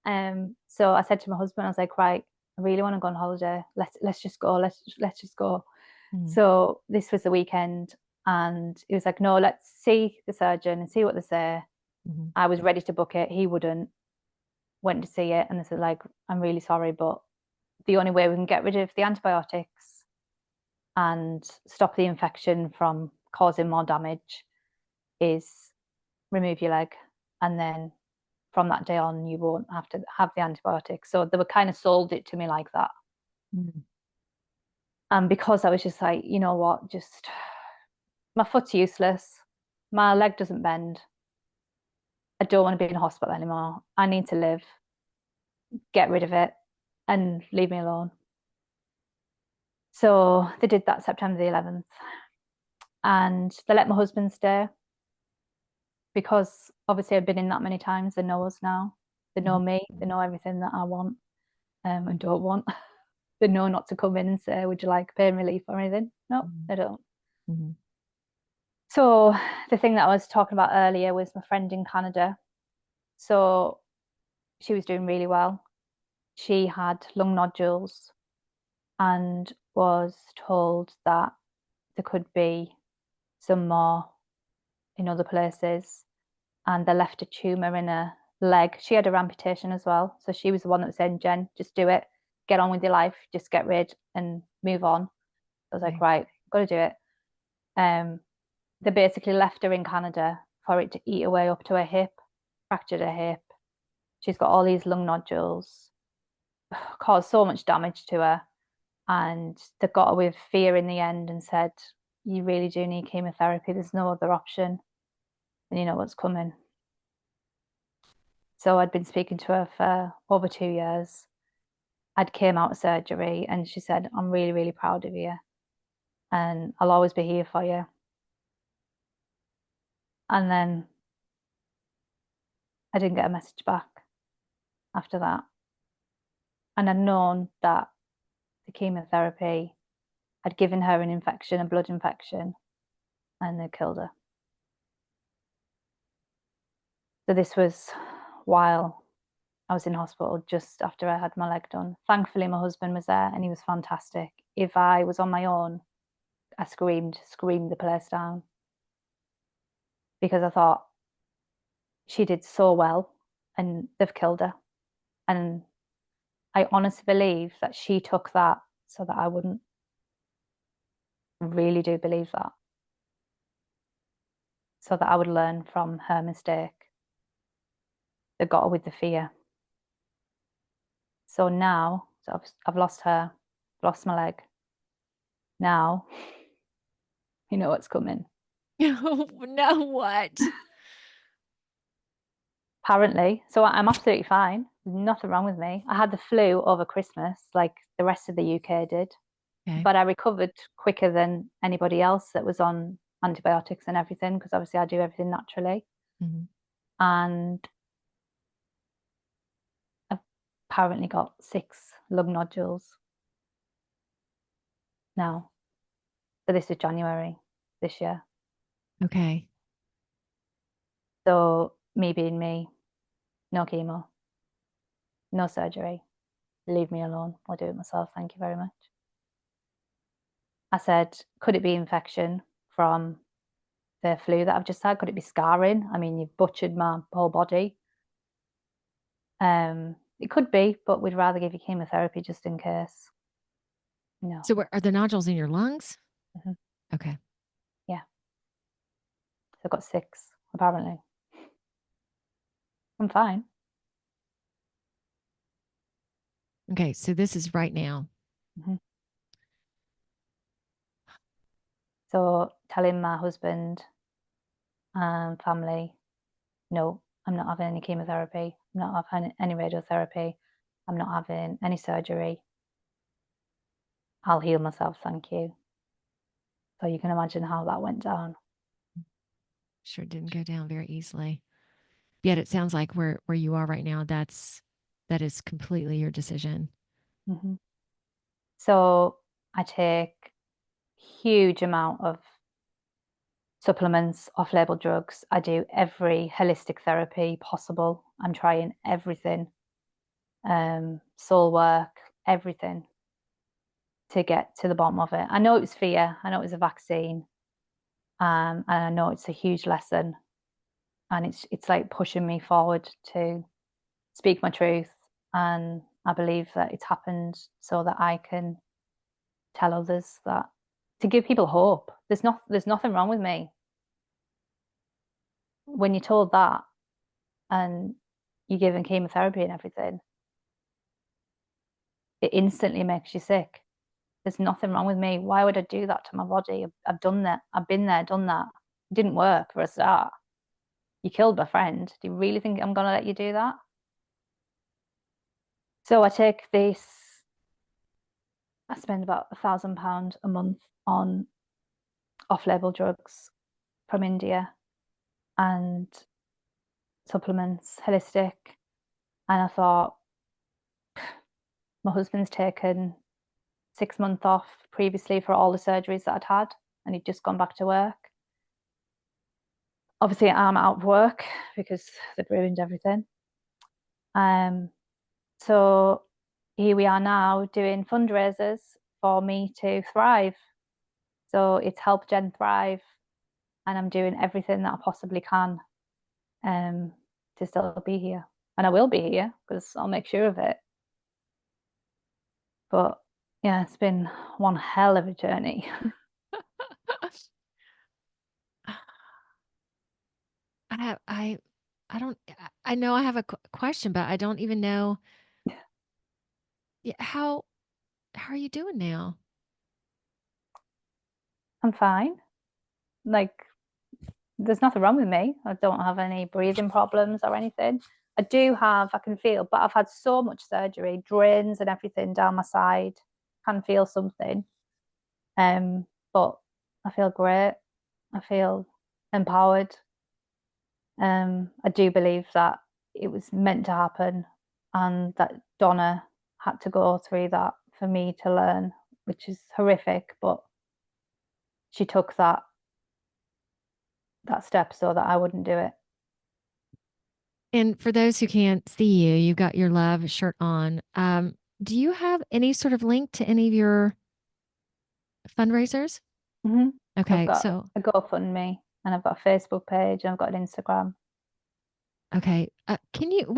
So I said to my husband, I was like, right, I really want to go on holiday. Let's just go. Let's just go. Mm, So this was the weekend, and he was like, no, let's see the surgeon and see what they say. mhm, I was ready to book it. He wouldn't. Went to see it, and they said, like, I'm really sorry, but the only way we can get rid of the antibiotics and stop the infection from causing more damage is remove your leg, and then from that day on you won't have to have the antibiotics. So they were kind of sold it to me like that. mm, And because I was just like, you know what, just my foot's useless, my leg doesn't bend, I don't want to be in hospital anymore, I need to live, get rid of it and leave me alone. So they did that September the 11th, and they let my husband stay because obviously I've been in that many times. They know us now. They know mhm, me. They know everything that I want and don't want. They know not to come in and say, would you like pain relief or anything? No, mhm, they don't. mhm. So the thing that I was talking about earlier was my friend in Canada. So she was doing really well. She had lung nodules and was told that there could be some more in other places. And they left a tumor in her leg. She had her amputation as well. So she was the one that was saying, Jen, just do it. Get on with your life. Just get rid and move on. I was like, Okay. right, got to do it. Um, they basically left her in Canada for it to eat away up to her hip, fractured her hip. She's got all these lung nodules, caused so much damage to her. And they got her with fear in the end and said, you really do need chemotherapy. There's no other option. And you know what's coming. So I'd been speaking to her for over 2 years. I'd came out of surgery and she said, I'm really, really proud of you and I'll always be here for you. And then I didn't get a message back after that. And I'd known that the chemotherapy had given her an infection, a blood infection, and they killed her. So this was while I was in hospital just after I had my leg done. Thankfully, my husband was there and he was fantastic. If I was on my own, I screamed the place down because I thought she did so well and they've killed her. And I honestly believe that she took that so that I wouldn't. Really do believe that. So that I would learn from her mistake. That got her with the fear. So now, so I've lost her, lost my leg. Now, you know what's coming. No, what? Apparently, so I'm absolutely fine. There's nothing wrong with me. I had the flu over Christmas, like the rest of the UK did, Okay. but I recovered quicker than anybody else that was on antibiotics and everything because obviously I do everything naturally. Mhm. And I've apparently got 6 lung nodules now. So this is January this year. Okay. So me being me, no chemo, no surgery, leave me alone. I'll do it myself. Thank you very much. I said, could it be infection from the flu that I've just had? Could it be scarring? I mean, you've butchered my whole body. It could be, but we'd rather give you chemotherapy just in case. No. So, are the nodules in your lungs? Mhm. Okay. Yeah. So I've got 6, apparently. I'm fine. Okay. So, this is right now. Mhm. So telling my husband and family, no, I'm not having any chemotherapy. I'm not having any radiotherapy. I'm not having any surgery. I'll heal myself, thank you. So you can imagine how that went down. Sure didn't go down very easily. Yet it sounds like where you are right now, that is completely your decision. Mhm. So I take huge amount of supplements, off-label drugs. I do every holistic therapy possible. I'm trying everything, soul work, everything to get to the bottom of it. I know it was fear. I know it was a vaccine. And I know it's a huge lesson. And it's like pushing me forward to speak my truth. And I believe that it's happened so that I can tell others that, to give people hope. There's nothing wrong with me. When you're told that and you're given chemotherapy and everything, it instantly makes you sick. There's nothing wrong with me. Why would I do that to my body? I've done that. I've been there, done that. It didn't work for a start. You killed my friend. Do you really think I'm going to let you do that? So I take this, I spend about £1,000 a month on off-label drugs from India and supplements, holistic. And I thought, my husband's taken 6 months off previously for all the surgeries that I'd had, and he'd just gone back to work. Obviously, I'm out of work because they've ruined everything. So here we are now doing fundraisers for me to thrive. So it's Help Jen Thrive, and I'm doing everything that I possibly can to still be here. And I will be here because I'll make sure of it. But yeah, it's been one hell of a journey. I don't, I know I have a question, but I don't even know. Yeah, how are you doing now? I'm fine. Like, there's nothing wrong with me. I don't have any breathing problems or anything. I can feel, but I've had so much surgery, drains and everything down my side. Can feel something. But I feel great. I feel empowered. I do believe that it was meant to happen and that Donna had to go through that for me to learn, which is horrific, but she took that step so that I wouldn't do it. And for those who can't see you, you've got your love shirt on. Do you have any sort of link to any of your fundraisers? Mm-hmm. I've Okay, got so a GoFundMe and I've got a Facebook page and I've got an Instagram. okay, can you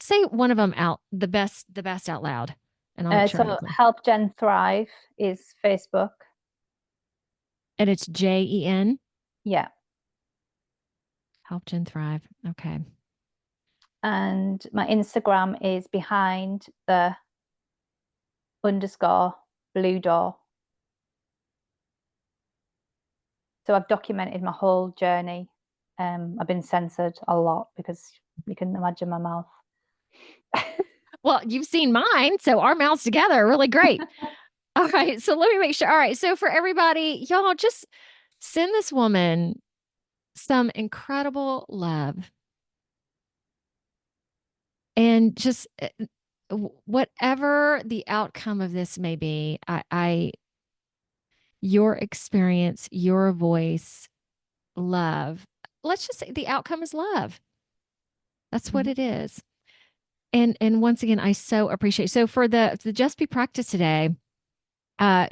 say one of them out the best out loud, and I'll make sure I So have them. Help Jen Thrive is Facebook. And it's JEN. Yeah. Help Jen Thrive. Okay. And my Instagram is behind the underscore blue door. So I've documented my whole journey. I've been censored a lot because you can imagine my mouth. Well, you've seen mine, so our mouths together are really great. All right, so let me make sure. All right, so for everybody, y'all just send this woman some incredible love and just whatever the outcome of this may be, your experience, your voice, love. Let's just say the outcome is love. That's what Mhm. it is. And once again, I so appreciate. So for the Just Be practice today,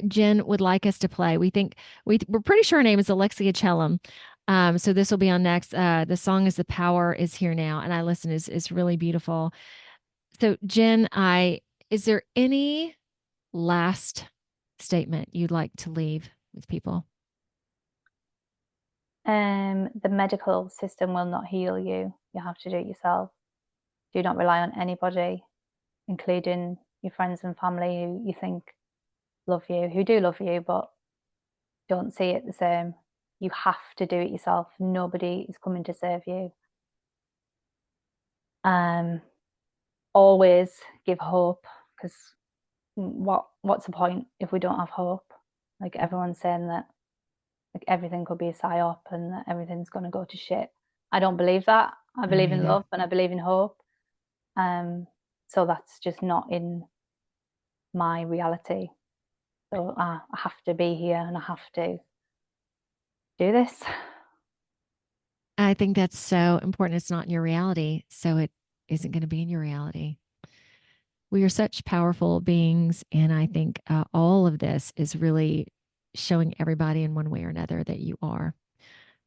Jen would like us to play. We're pretty sure her name is Alexia Chellum. So this will be on next. The song is "The Power Is Here Now," and I listen is really beautiful. So Jen, is there any last statement you'd like to leave with people? The medical system will not heal you. You have to do it yourself. Do not rely on anybody, including your friends and family who you think love you, who do love you, but don't see it the same. You have to do it yourself. Nobody is coming to save you. Um, Always give hope because what's the point if we don't have hope? Like everyone's saying that like everything could be a psyop and that everything's going to go to shit. I don't believe that. I I don't believe in either. love and I believe in hope. So that's just not in my reality. So I have to be here and I have to do this. I think that's so important. It's not in your reality, so it isn't going to be in your reality. We are such powerful beings, and I think all of this is really showing everybody in one way or another that you are.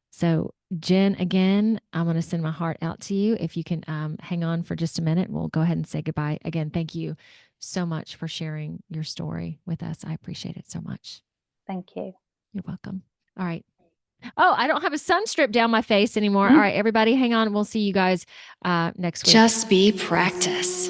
So, Jen, again, I'm going to send my heart out to you. If you can hang on for just a minute, we'll go ahead and say goodbye. Again, thank you so much for sharing your story with us. I appreciate it so much. Thank you. You're welcome. All right. Oh, I don't have a sun strip down my face anymore. All right, everybody, hang on. We'll see you guys next week. Just be practice.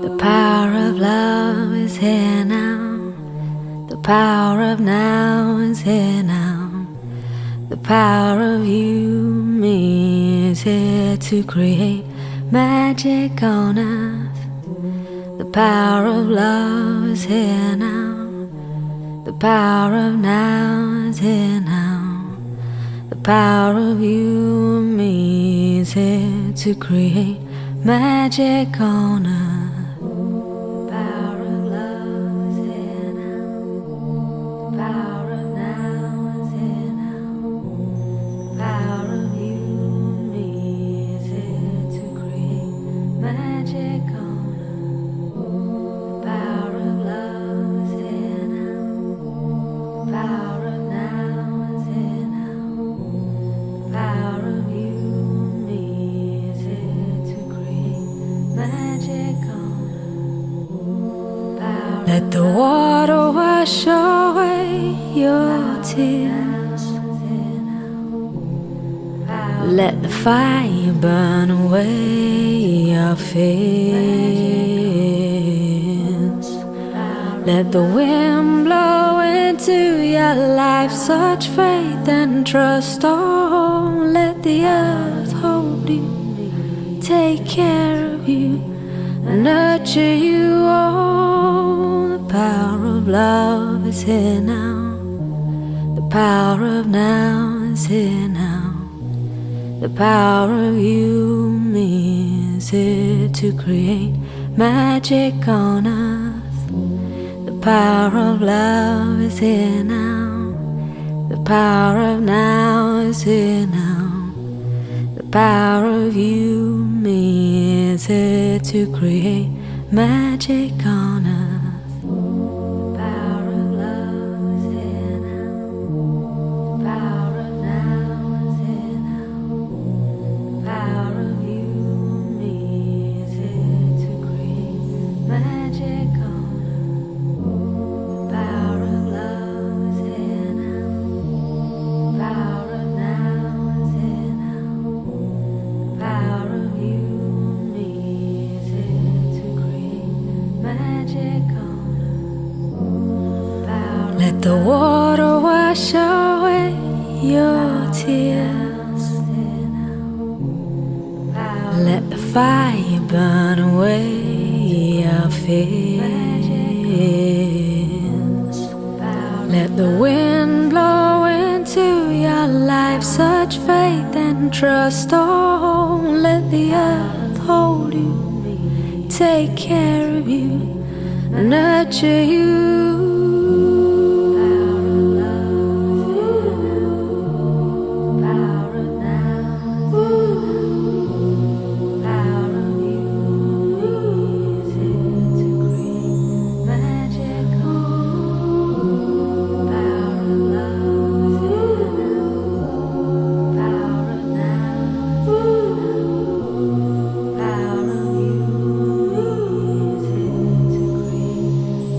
The power of love is here now. The power of now is here now. The power of you, me, is here to create magic on earth. The power of love is here now. The power of now is here now. The power of you and me is here to create magic on earth. The power of love is here now. The power of now is here now. The power of you and me is here to create magic on earth. The power of love is here now. The power of now is here now. The power of you and me is here to create magic on earth. Let the water wash away your tears. Let the fire burn away your fears. Let the wind blow into your life such faith and trust. Oh, let the earth hold you, take care of you, nurture you. Oh, the power of love is here now. The power of now is here now. The power of you and me is here to create magic on earth. The power of love is here now. The power of now is here now. The power of you and me is here to create magic on earth. The power of love is here now. The power of now is here now. The power of you and me is here to create magic on earth. The power of love is here now. The power of now is here now. The power of you and me is here to create magic on earth. Let the water wash away your tears. Let the fire burn away your fears. Let the wind blow into your life such faith and trust. Oh, let the earth hold you, take care of you, nurture you.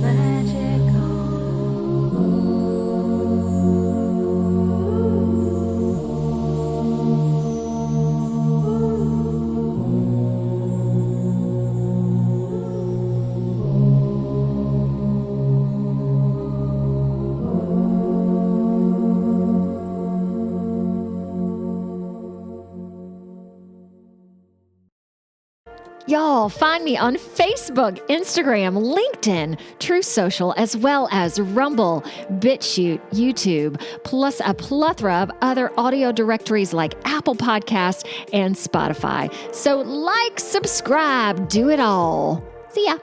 Magic Y'all, find me on Facebook, Instagram, LinkedIn, Truth Social, as well as Rumble, BitChute, YouTube, plus a plethora of other audio directories like Apple Podcasts and Spotify. So like, subscribe, do it all. See ya.